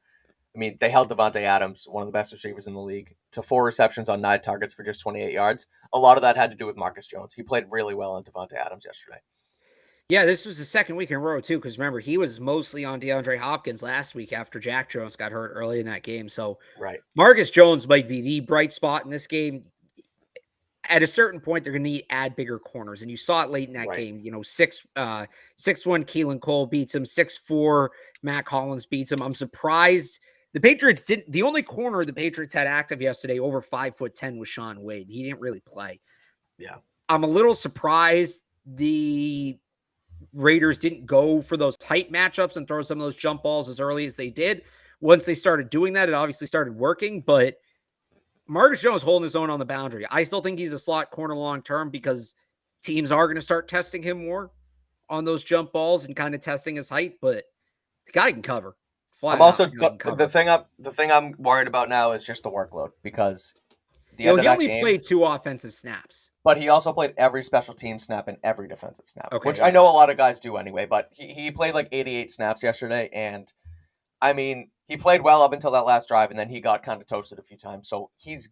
I mean, they held Devontae Adams, one of the best receivers in the league, to 4 receptions on 9 targets for just 28 yards. A lot of that had to do with Marcus Jones. He played really well on Devontae Adams yesterday. Yeah, this was the second week in a row, too, because remember, he was mostly on DeAndre Hopkins last week after Jack Jones got hurt early in that game. So right. Marcus Jones might be the bright spot in this game. At a certain point, they're going to need to add bigger corners, and you saw it late in that game. 6'1" Keelan Cole beats him, 6'4" Matt Collins beats him. I'm surprised the Patriots didn't. The only corner the Patriots had active yesterday over 5'10" was Sean Wade. He didn't really play. Yeah, I'm a little surprised the Raiders didn't go for those tight matchups and throw some of those jump balls as early as they did. Once they started doing that, it obviously started working, but Marcus Jones holding his own on the boundary. I still think he's a slot corner long term because teams are going to start testing him more on those jump balls and kind of testing his height, but the guy can cover. I'm also the thing I'm worried about now is just the workload because he only played 2 offensive snaps. But he also played every special team snap and every defensive snap, which yeah. I know a lot of guys do anyway, but he played like 88 snaps yesterday, and I mean, he played well up until that last drive, and then he got kind of toasted a few times, so he's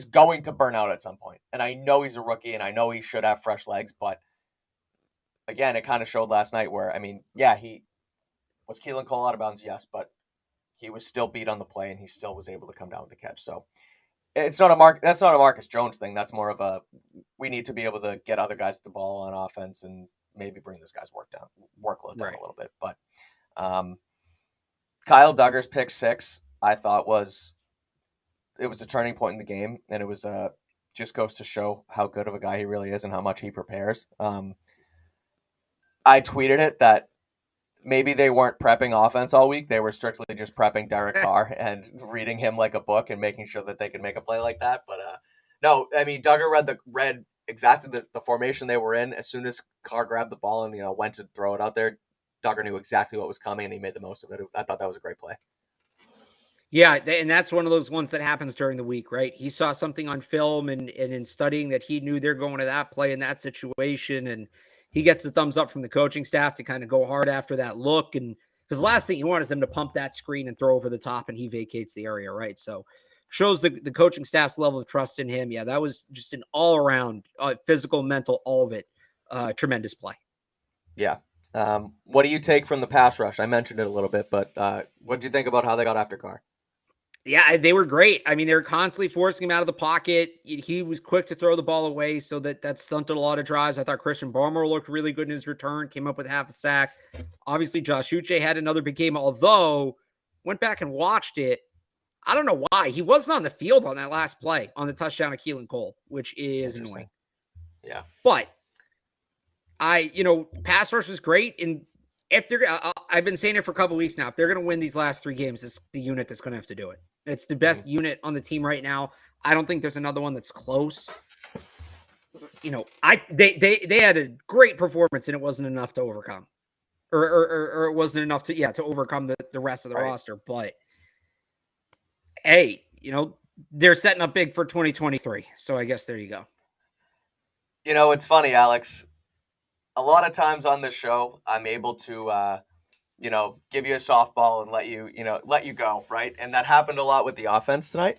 going to burn out at some point. And I know he's a rookie, and I know he should have fresh legs, but again, it kind of showed last night where, I mean, yeah, he was Keelan Cole out of bounds, yes, but he was still beat on the play, and he still was able to come down with the catch, so that's not a Marcus Jones thing. That's more of a we need to be able to get other guys the ball on offense and maybe bring this guy's workload down a little bit. But Kyle Duggar's pick 6, I thought was a turning point in the game, and it was just goes to show how good of a guy he really is and how much he prepares. I tweeted it that maybe they weren't prepping offense all week. They were strictly just prepping Derek Carr and reading him like a book and making sure that they could make a play like that. But no, I mean, Duggar read exactly the formation they were in. As soon as Carr grabbed the ball and went to throw it out there, Duggar knew exactly what was coming and he made the most of it. I thought that was a great play. Yeah, and that's one of those ones that happens during the week, right? He saw something on film and in studying that he knew they're going to that play in that situation, and he gets the thumbs up from the coaching staff to kind of go hard after that look. And because the last thing you want is them to pump that screen and throw over the top, and he vacates the area, right? So shows the coaching staff's level of trust in him. Yeah, that was just an all around physical, mental, all of it, tremendous play. Yeah. What do you take from the pass rush? I mentioned it a little bit, but what do you think about how they got after Carr? Yeah, they were great. I mean, they were constantly forcing him out of the pocket. He was quick to throw the ball away, so that stunted a lot of drives. I thought Christian Barmore looked really good in his return, came up with half a sack. Obviously, Josh Uche had another big game, although went back and watched it. I don't know why. He wasn't on the field on that last play on the touchdown of Keelan Cole, which is annoying. Yeah. But pass rush was great. And if they're, I've been saying it for a couple of weeks now, if they're going to win these last 3 games, it's the unit that's going to have to do it. It's the best unit on the team right now. I don't think there's another one that's close. They had a great performance and it wasn't enough to overcome, or it wasn't enough to overcome the rest of the roster. But hey, they're setting up big for 2023. So I guess there you go. It's funny, Alex. A lot of times on this show, I'm able to give you a softball and let you go, right? And that happened a lot with the offense tonight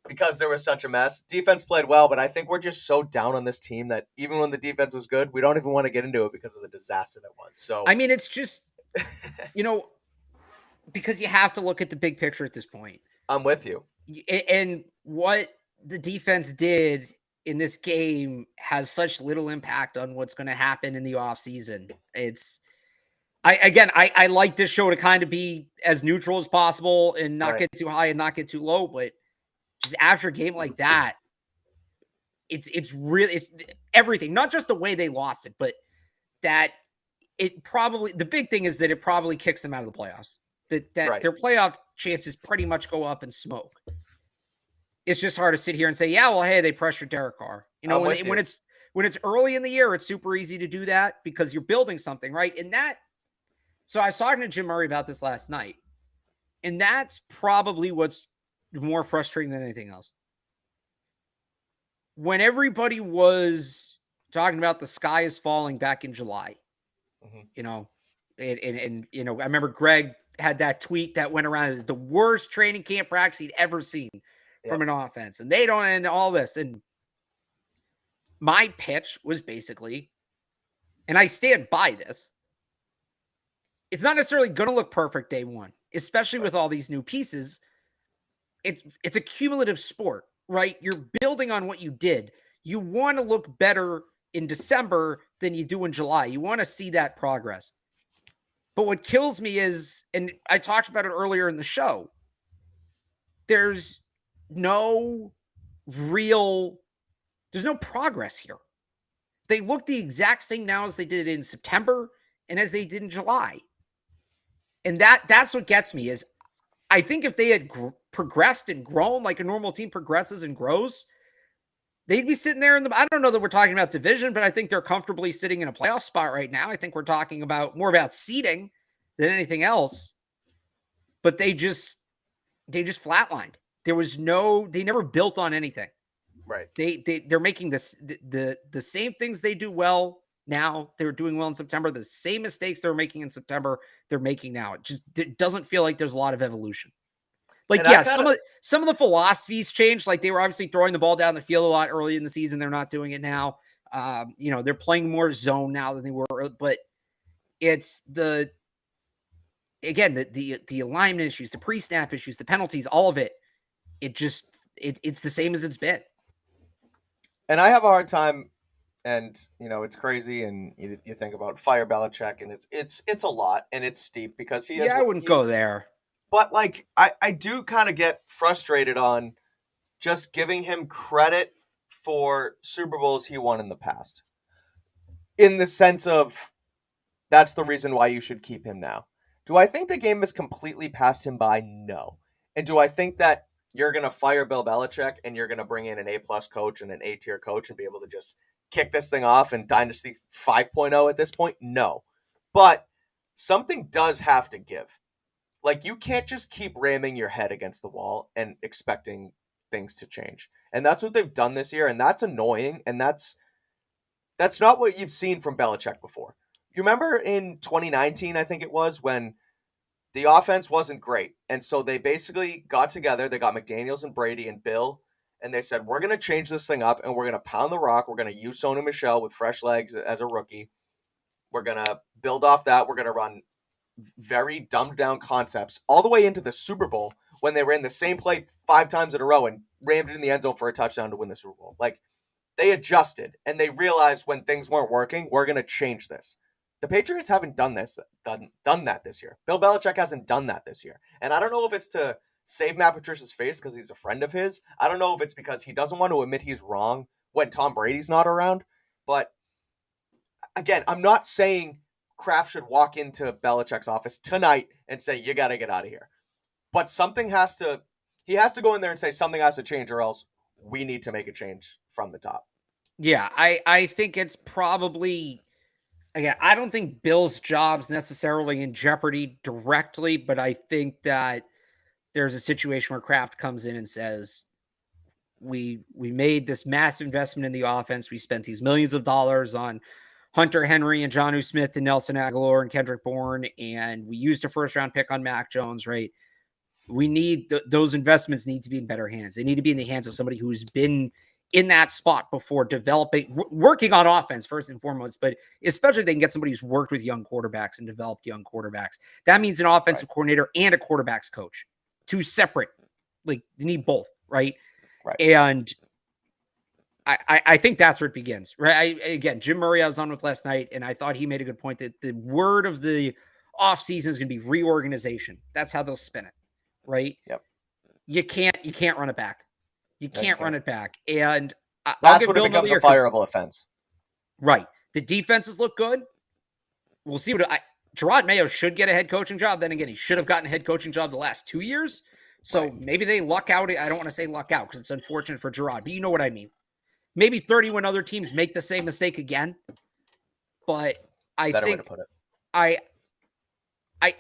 because there was such a mess. Defense played well, but I think we're just so down on this team that even when the defense was good, we don't even want to get into it because of the disaster that was. So I mean, it's just, because you have to look at the big picture at this point. I'm with you. And what the defense did in this game has such little impact on what's going to happen in the offseason. I like this show to kind of be as neutral as possible and not get too high and not get too low, but just after a game like that, it's everything, not just the way they lost it, but that the big thing is that it probably kicks them out of the playoffs, that their playoff chances pretty much go up in smoke. It's just hard to sit here and say, yeah, well, hey, they pressured Derek Carr. When it's early in the year, it's super easy to do that because you're building something, right? So I was talking to Jim Murray about this last night, and that's probably what's more frustrating than anything else. When everybody was talking about the sky is falling back in July, and I remember Greg had that tweet that went around as the worst training camp practice he'd ever seen from an offense, and they don't end all this. And my pitch was basically, and I stand by this, it's not necessarily going to look perfect day one, especially with all these new pieces. It's a cumulative sport, right? You're building on what you did. You want to look better in December than you do in July. You want to see that progress. But what kills me is, and I talked about it earlier in the show, there's no progress here. They look the exact same now as they did in September and as they did in July. And that's what gets me is I think if they had progressed and grown like a normal team progresses and grows, they'd be sitting there I don't know that we're talking about division, but I think they're comfortably sitting in a playoff spot right now. I think we're talking more about seeding than anything else. But they just flatlined. They never built on anything. Right. They're making the same things they do well now. They were doing well in September. The same mistakes they were making in September, they're making now. It doesn't feel like there's a lot of evolution. Like, yeah, some of the philosophies changed. Like, they were obviously throwing the ball down the field a lot early in the season. They're not doing it now. They're playing more zone now than they were. But it's the alignment issues, the pre-snap issues, the penalties, all of it. It's the same as it's been. And I have a hard time, and it's crazy, and you think about fire Belichick, and it's a lot, and it's steep because he has. Yeah, I wouldn't go there. But like I do kind of get frustrated on just giving him credit for Super Bowls he won in the past. In the sense of that's the reason why you should keep him now. Do I think the game has completely passed him by? No. And do I think that you're going to fire Bill Belichick and you're going to bring in an A-plus coach and an A-tier coach and be able to just kick this thing off and Dynasty 5.0 at this point? No. But something does have to give. Like, you can't just keep ramming your head against the wall and expecting things to change. And that's what they've done this year, and that's annoying, and that's not what you've seen from Belichick before. You remember in 2019, I think it was, when the offense wasn't great, and so they basically got together, they got McDaniels and Brady and Bill, and they said, we're going to change this thing up, and we're going to pound the rock, we're going to use Sony Michel with fresh legs as a rookie, we're going to build off that, we're going to run very dumbed down concepts all the way into the Super Bowl when they ran the same play 5 times in a row and rammed it in the end zone for a touchdown to win the Super Bowl. Like, they adjusted and they realized when things weren't working, we're going to change this. The Patriots haven't done that this year. Bill Belichick hasn't done that this year. And I don't know if it's to save Matt Patricia's face because he's a friend of his. I don't know if it's because he doesn't want to admit he's wrong when Tom Brady's not around. But again, I'm not saying Kraft should walk into Belichick's office tonight and say, you got to get out of here. But he has to go in there and say something has to change or else we need to make a change from the top. Yeah, I think it's probably, again, I don't think Bill's job's necessarily in jeopardy directly, but I think that there's a situation where Kraft comes in and says, we made this massive investment in the offense. We spent these millions of dollars on Hunter Henry and Jonnu Smith and Nelson Aguilar and Kendrick Bourne, and we used a first-round pick on Mac Jones, right? We need those investments need to be in better hands. They need to be in the hands of somebody who's been in that spot before, developing, working on offense first and foremost, but especially if they can get somebody who's worked with young quarterbacks and developed young quarterbacks. That means an offensive coordinator and a quarterbacks coach, 2 separate, like, you need both, right? And I think that's where it begins, right? Again, Jim Murray I was on with last night, and I thought he made a good point that the word of the offseason is going to be reorganization. That's how they'll spin it, right? Yep. You can't run it back. You can't run it back. And that's when it becomes a fireable offense. Right. The defenses look good. We'll see Gerard Mayo should get a head coaching job. Then again, he should have gotten a head coaching job the last 2 years. So maybe they luck out. I don't want to say luck out because it's unfortunate for Gerard, but you know what I mean. Maybe 31 other teams make the same mistake again. But I Better think way to put it. I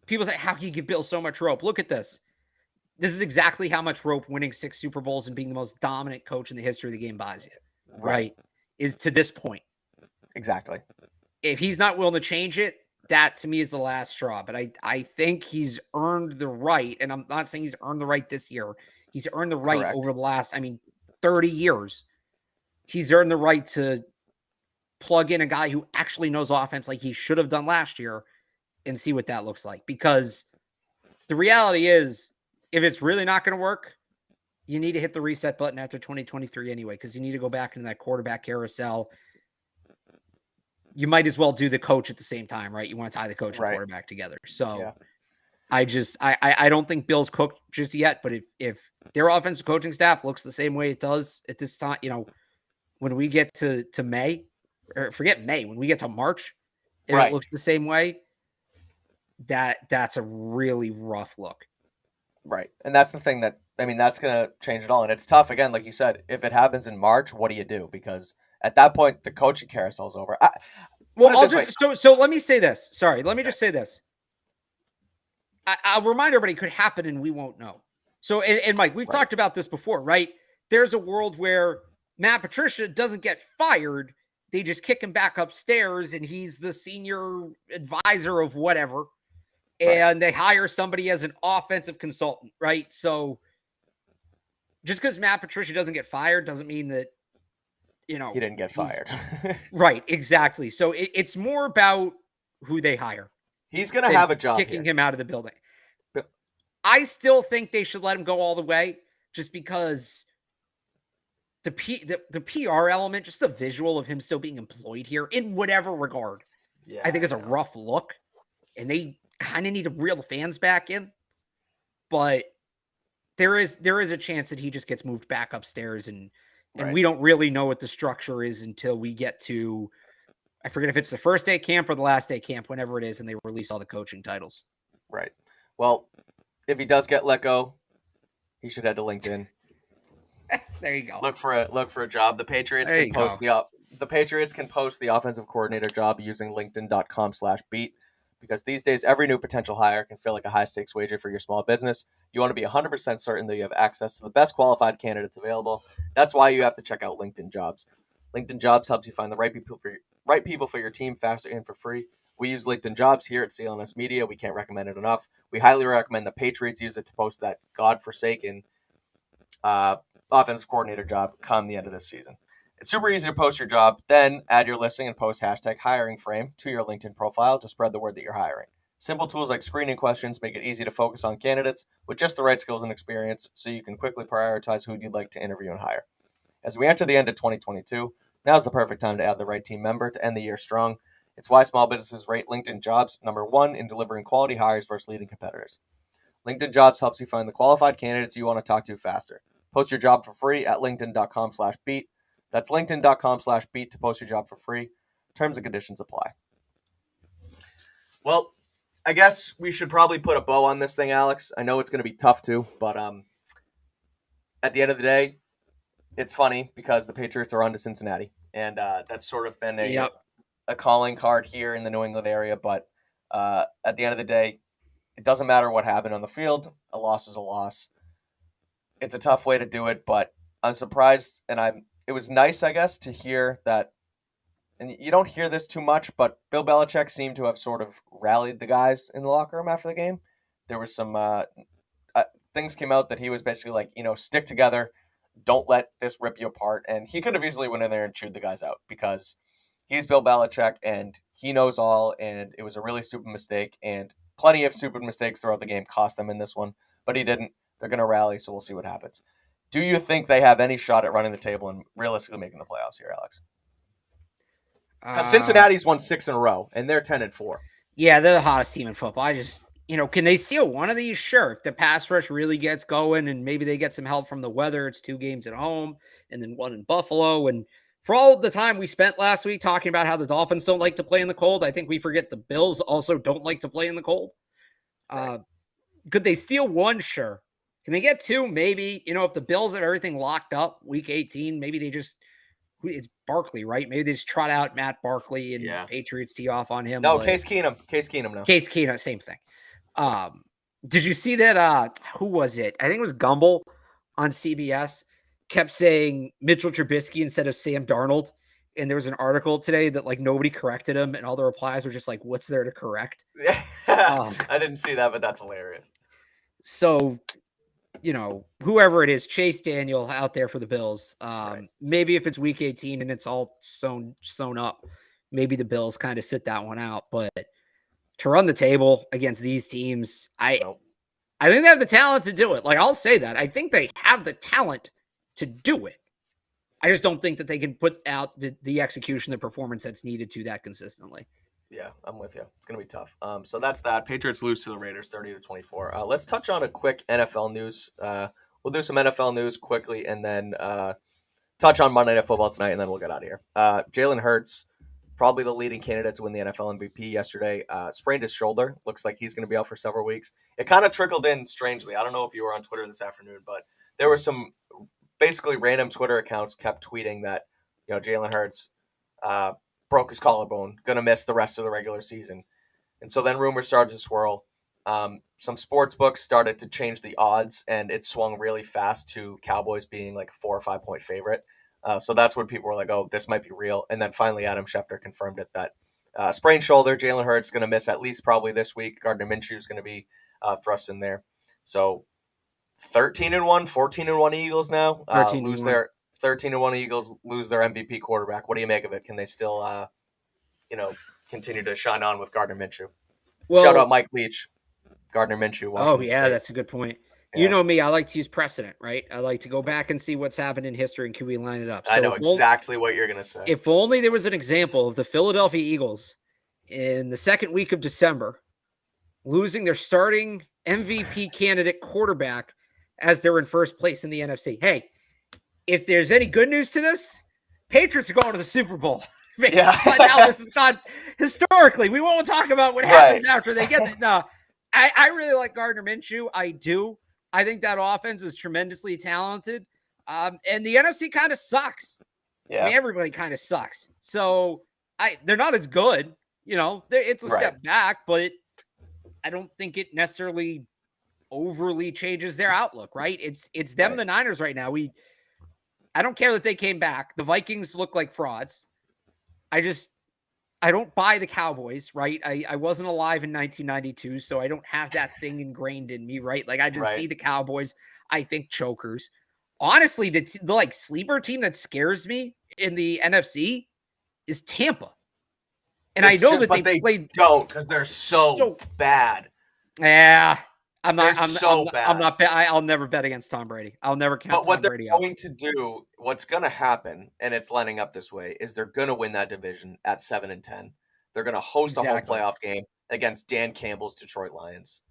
people say, how can you give Bill so much rope? Look at this. This is exactly how much rope winning 6 Super Bowls and being the most dominant coach in the history of the game buys you. Right? Is to this point. Exactly. If he's not willing to change it, that to me is the last straw. But I think he's earned the right, and I'm not saying he's earned the right this year. He's earned the right over the last, 30 years. He's earned the right to plug in a guy who actually knows offense like he should have done last year and see what that looks like. Because the reality is, if it's really not going to work, you need to hit the reset button after 2023 anyway, because you need to go back into that quarterback carousel. You might as well do the coach at the same time, right? You want to tie the coach and quarterback together. So I don't think Bill's cooked just yet, but if their offensive coaching staff looks the same way it does at this time, when we get to May, or forget May, when we get to March, and it looks the same way, that's a really rough look. Right. And that's the thing that's going to change it all. And it's tough, again, like you said, if it happens in March, what do you do? Because at that point, the coaching carousel's over. So let me say this. Sorry, let me just say this. I'll remind everybody it could happen and we won't know. So, and Mike, we've talked about this before, right? There's a world where Matt Patricia doesn't get fired. They just kick him back upstairs and he's the senior advisor of whatever. And they hire somebody as an offensive consultant, right? So just because Matt Patricia doesn't get fired doesn't mean that, he didn't get fired. Right, exactly. So it's more about who they hire. He's going to have a job kicking him out of the building. I still think they should let him go all the way just because the PR element, just the visual of him still being employed here in whatever regard, I think is a rough look. And they kind of need to reel the fans back in. But there is a chance that he just gets moved back upstairs and we don't really know what the structure is until we get to, I forget if it's the first day camp or the last day camp, whenever it is, and they release all the coaching titles. Right. Well, if he does get let go, he should head to LinkedIn. There you go. Look for a job. The Patriots can post the Patriots can post the offensive coordinator job using linkedin.com/beat. Because these days, every new potential hire can feel like a high-stakes wager for your small business. You want to be 100% certain that you have access to the best qualified candidates available. That's why you have to check out LinkedIn Jobs. LinkedIn Jobs helps you find the right people for your team faster and for free. We use LinkedIn Jobs here at CLNS Media. We can't recommend it enough. We highly recommend the Patriots use it to post that godforsaken offensive coordinator job come the end of this season. It's super easy to post your job, then add your listing and post hashtag hiring frame to your LinkedIn profile to spread the word that you're hiring. Simple tools like screening questions make it easy to focus on candidates with just the right skills and experience so you can quickly prioritize who you'd like to interview and hire. As we enter the end of 2022, now's the perfect time to add the right team member to end the year strong. It's why small businesses rate LinkedIn Jobs number 1 in delivering quality hires versus leading competitors. LinkedIn Jobs helps you find the qualified candidates you want to talk to faster. Post your job for free at linkedin.com/beat. That's linkedin.com/beat to post your job for free. Terms and conditions apply. Well, I guess we should probably put a bow on this thing, Alex. I know it's going to be tough too, but at the end of the day, it's funny because the Patriots are on to Cincinnati, and that's sort of been a calling card here in the New England area. But at the end of the day, it doesn't matter what happened on the field. A loss is a loss. It's a tough way to do it, but I'm surprised, and it was nice, I guess, to hear that, and you don't hear this too much, but Bill Belichick seemed to have sort of rallied the guys in the locker room after the game. There was some things came out that he was basically like, stick together, don't let this rip you apart, and he could have easily went in there and chewed the guys out because he's Bill Belichick, and he knows all, and it was a really stupid mistake, and plenty of stupid mistakes throughout the game cost them in this one, but he didn't. They're going to rally, so we'll see what happens. Do you think they have any shot at running the table and realistically making the playoffs here, Alex? Because Cincinnati's won 6 in a row, and they're 10-4. Yeah, they're the hottest team in football. I just, can they steal one of these? Sure. If the pass rush really gets going and maybe they get some help from the weather, it's 2 games at home and then 1 in Buffalo. And for all the time we spent last week talking about how the Dolphins don't like to play in the cold, I think we forget the Bills also don't like to play in the cold. Right. Could they steal 1? Sure. Can they get 2? Maybe. If the Bills have everything locked up week 18, maybe they just – it's Barkley, right? Maybe they just trot out Matt Barkley and Patriots tee off on him. No, Case Keenum. Case Keenum now. Case Keenum, same thing. Did you see that? Who was it? I think it was Gumbel on CBS kept saying Mitchell Trubisky instead of Sam Darnold. And there was an article today that nobody corrected him, and all the replies were just like, "What's there to correct?" I didn't see that, but that's hilarious. So, whoever it is, Chase Daniel out there for the Bills. Right. Maybe if it's week 18 and it's all sewn up, maybe the Bills kind of sit that one out. But to run the table against these teams, I think they have the talent to do it. I'll say that. I think they have the talent to do it. I just don't think that they can put out the execution, the performance that's needed to that consistently. Yeah, I'm with you. It's going to be tough. So that's that. Patriots lose to the Raiders 30-24. Let's touch on a quick NFL news. We'll do some NFL news quickly and then touch on Monday Night Football tonight, and then we'll get out of here. Jalen Hurts, probably the leading candidate to win the NFL MVP yesterday, sprained his shoulder. Looks like he's going to be out for several weeks. It kind of trickled in strangely. I don't know if you were on Twitter this afternoon, but there were some basically random Twitter accounts kept tweeting that Jalen Hurts broke his collarbone, going to miss the rest of the regular season. And so then rumors started to swirl. Some sports books started to change the odds, and it swung really fast to Cowboys being like a 4 or 5 point favorite. So that's when people were like, oh, this might be real. And then finally Adam Schefter confirmed it that sprained shoulder, Jalen Hurts going to miss at least probably this week. Gardner Minshew is going to be thrust in there. So 13-1, 14-1 Eagles now lose their 13-1 Eagles lose their MVP quarterback. What do you make of it? Can they still, continue to shine on with Gardner Minshew? Well, shout out Mike Leach, Gardner Minshew. Washington State. That's a good point. Yeah. You know me, I like to use precedent, right? I like to go back and see what's happened in history and can we line it up. So I know exactly what you're going to say. If only there was an example of the Philadelphia Eagles in the second week of December losing their starting MVP candidate quarterback as they're in first place in the NFC. Hey, if there's any good news to this, Patriots are going to the Super Bowl. Yeah. Now this has gone historically. We won't talk about what happens after they get it. No, I really like Gardner Minshew. I do. I think that offense is tremendously talented. And the NFC kind of sucks. Yeah. I mean, everybody kind of sucks. So they're not as good, It's a Right. step back, but I don't think it necessarily overly changes their outlook, right? It's them, Right. the Niners right now. I don't care that they came back. The Vikings look like frauds. I don't buy the Cowboys, right? I wasn't alive in 1992, so I don't have that thing ingrained in me, right? Like I just Right. see the Cowboys, I think chokers. Honestly, the like sleeper team that scares me in the NFC is Tampa. And I It's know just, that but they they played don't because they're so so bad. yeah. They're so I'm bad. not I'll never bet against Tom Brady. I'll never count But what Tom they're Brady out. going to do, what's going to happen, and it's lining up this way, is they're going to win that division at 7-10. They're going to host a home Exactly. playoff game against Dan Campbell's Detroit Lions,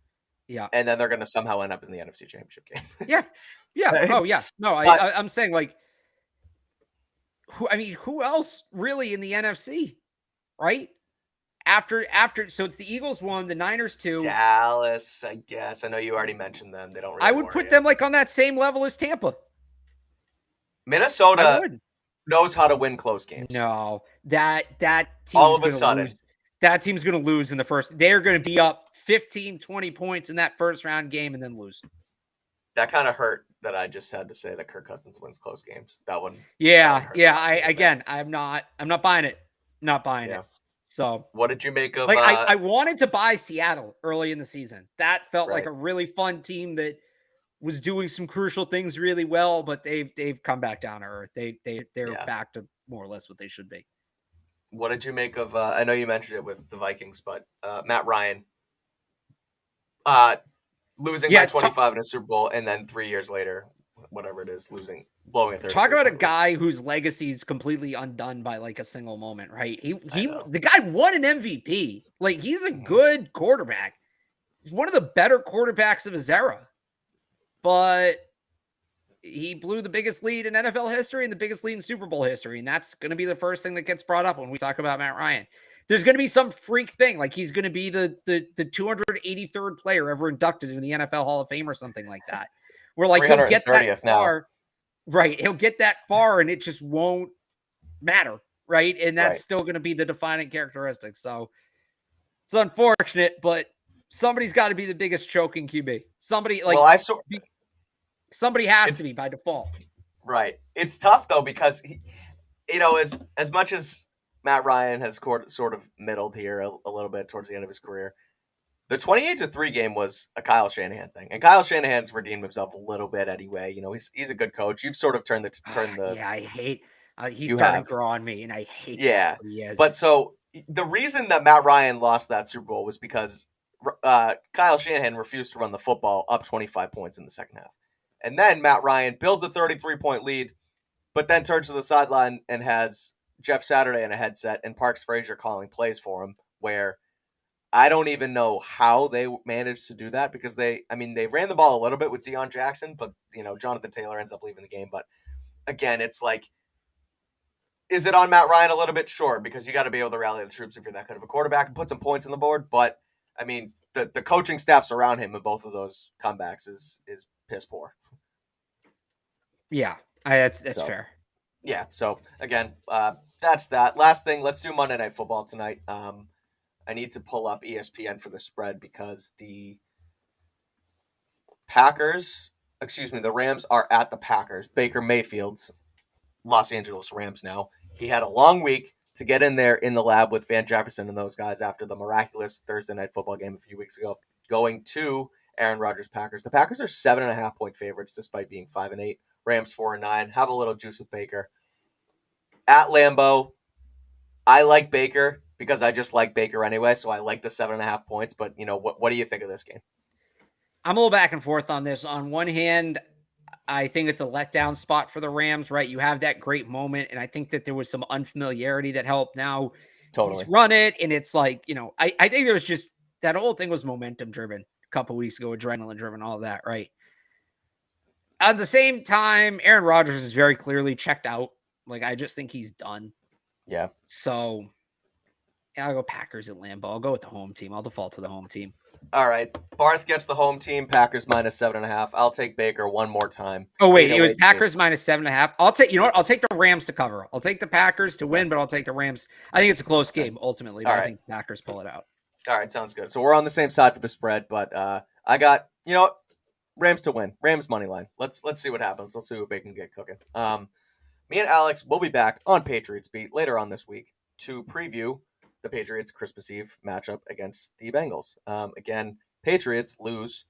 Yeah. and then they're going to somehow end up in the NFC Championship game. Yeah. Yeah. Oh yeah. No, But I'm saying like who else really in the NFC, right? So it's the Eagles 1, the Niners 2. Dallas, I guess. I know you already mentioned them. They don't I really would worry put you. them like on that same level as Tampa. I Minnesota would. knows how to win close games. No. That All team's of a going to sudden, lose. That team's going to lose in the first. They're going to be up 15, 20 points in that first round game and then lose. that kind of hurt that I just had to say that Kirk Cousins wins close games. That one Yeah, hurt yeah. a little bit. I'm not buying it. Not buying Yeah. it. So What did you make of like I wanted to buy Seattle early in the season. That felt like right. a really fun team that was doing some crucial things really well, but they've come back down to earth. They're Yeah. back to more or less what they should be. What did you make of I know you mentioned it with the Vikings, but Matt Ryan losing by Yeah, 25 in a Super Bowl and then 3 years later, whatever it is, blowing a talk 33 about a point lead. guy whose legacy is completely undone by like a single moment, right? I know. The guy won an MVP. Like he's a Mhm. good quarterback. He's one of the better quarterbacks of his era. But he blew the biggest lead in NFL history and the biggest lead in Super Bowl history. And that's going to be the first thing that gets brought up when we talk about Matt Ryan. There's going to be some freak thing. Like he's going to be the 283rd player ever inducted in the NFL Hall of Fame or something like that. Where like he'll get that 330th far. now. Right. He'll get that far and it just won't matter. Right. And that's Right. still going to be the defining characteristic. So it's unfortunate, but somebody's got to be the biggest choking QB. Somebody like Well, somebody has to be by default. Right. It's tough though because as much as Matt Ryan has sort of middled here a little bit towards the end of his career, the 28-3 game was a Kyle Shanahan thing, and Kyle Shanahan's redeemed himself a little bit anyway. He's a good coach. You've sort of turned the Yeah, I hate. He's you starting have to grow on me, and I hate yeah. what he is. But so the reason that Matt Ryan lost that Super Bowl was because Kyle Shanahan refused to run the football up 25 points in the second half, and then Matt Ryan builds a 33-point lead, but then turns to the sideline and has Jeff Saturday in a headset and Parks Frazier calling plays for him, where I don't even know how they managed to do that because they ran the ball a little bit with Deion Jackson, but Jonathan Taylor ends up leaving the game. But again, it's like, is it on Matt Ryan a little bit? Sure, because you got to be able to rally the troops if you're that good of a quarterback and put some points on the board. But I mean, the coaching staffs around him in both of those comebacks is piss poor. Yeah, that's fair. Yeah. So again, that's that. Last thing, let's do Monday Night Football tonight. I need to pull up ESPN for the spread because the Rams are at the Packers. Baker Mayfield's Los Angeles Rams now. He had a long week to get in there in the lab with Van Jefferson and those guys after the miraculous Thursday Night Football game a few weeks ago, going to Aaron Rodgers' Packers. The Packers are 7.5-point favorites despite being 5-8. Rams 4-9. Have a little juice with Baker. At Lambeau, I like Baker because I just like Baker anyway, so I like the 7.5 points. But what do you think of this game? I'm a little back and forth on this. On one hand, I think it's a letdown spot for the Rams, right? You have that great moment, and I think that there was some unfamiliarity that helped. Now Totally. he's run it, and it's like, I think there was just that whole thing was momentum driven a couple weeks ago, adrenaline driven, all of that, right? At the same time, Aaron Rodgers is very clearly checked out. Like, I just think he's done. Yeah. So I'll go Packers at Lambeau. I'll go with the home team. I'll default to the home team. All right. Barth gets the home team. Packers minus 7.5. I'll take Baker one more time. Oh wait, it was 808 Packers Chase. minus 7.5. I'll take. You know what? I'll take the Rams to cover. I'll take the Packers to win, but I'll take the Rams. I think it's a close game ultimately, All but I right. think the Packers pull it out. All right. Sounds good. So we're on the same side for the spread, but I got, Rams to win. Rams money line. Let's see what happens. Let's see what Bacon get cooking. Me and Alex will be back on Patriots Beat later on this week to preview the Patriots Christmas Eve matchup against the Bengals. Again, Patriots lose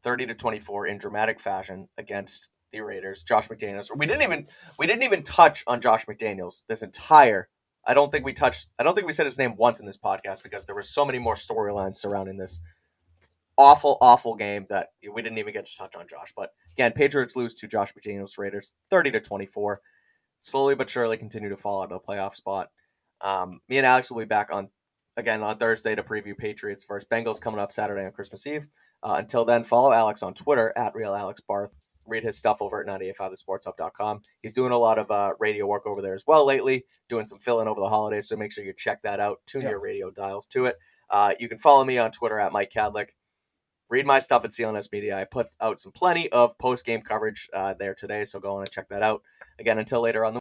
30-24 in dramatic fashion against the Raiders. Josh McDaniels. We didn't even touch on Josh McDaniels this entire. I don't think we said his name once in this podcast because there were so many more storylines surrounding this awful game that we didn't even get to touch on Josh. But again, Patriots lose to Josh McDaniels Raiders 30-24. Slowly but surely continue to fall out of the playoff spot. Me and Alex will be back on Thursday to preview Patriots versus Bengals coming up Saturday on Christmas Eve. Until then, follow Alex on Twitter at RealAlexBarth. Read his stuff over at 985thesportshub.com. He's doing a lot of radio work over there as well lately, doing some fill-in over the holidays, so make sure you check that out. Tune your radio dials to it. You can follow me on Twitter at Mike Kadlick. Read my stuff at CLNS Media. I put out plenty of post-game coverage there today, so go on and check that out. Again, until later on the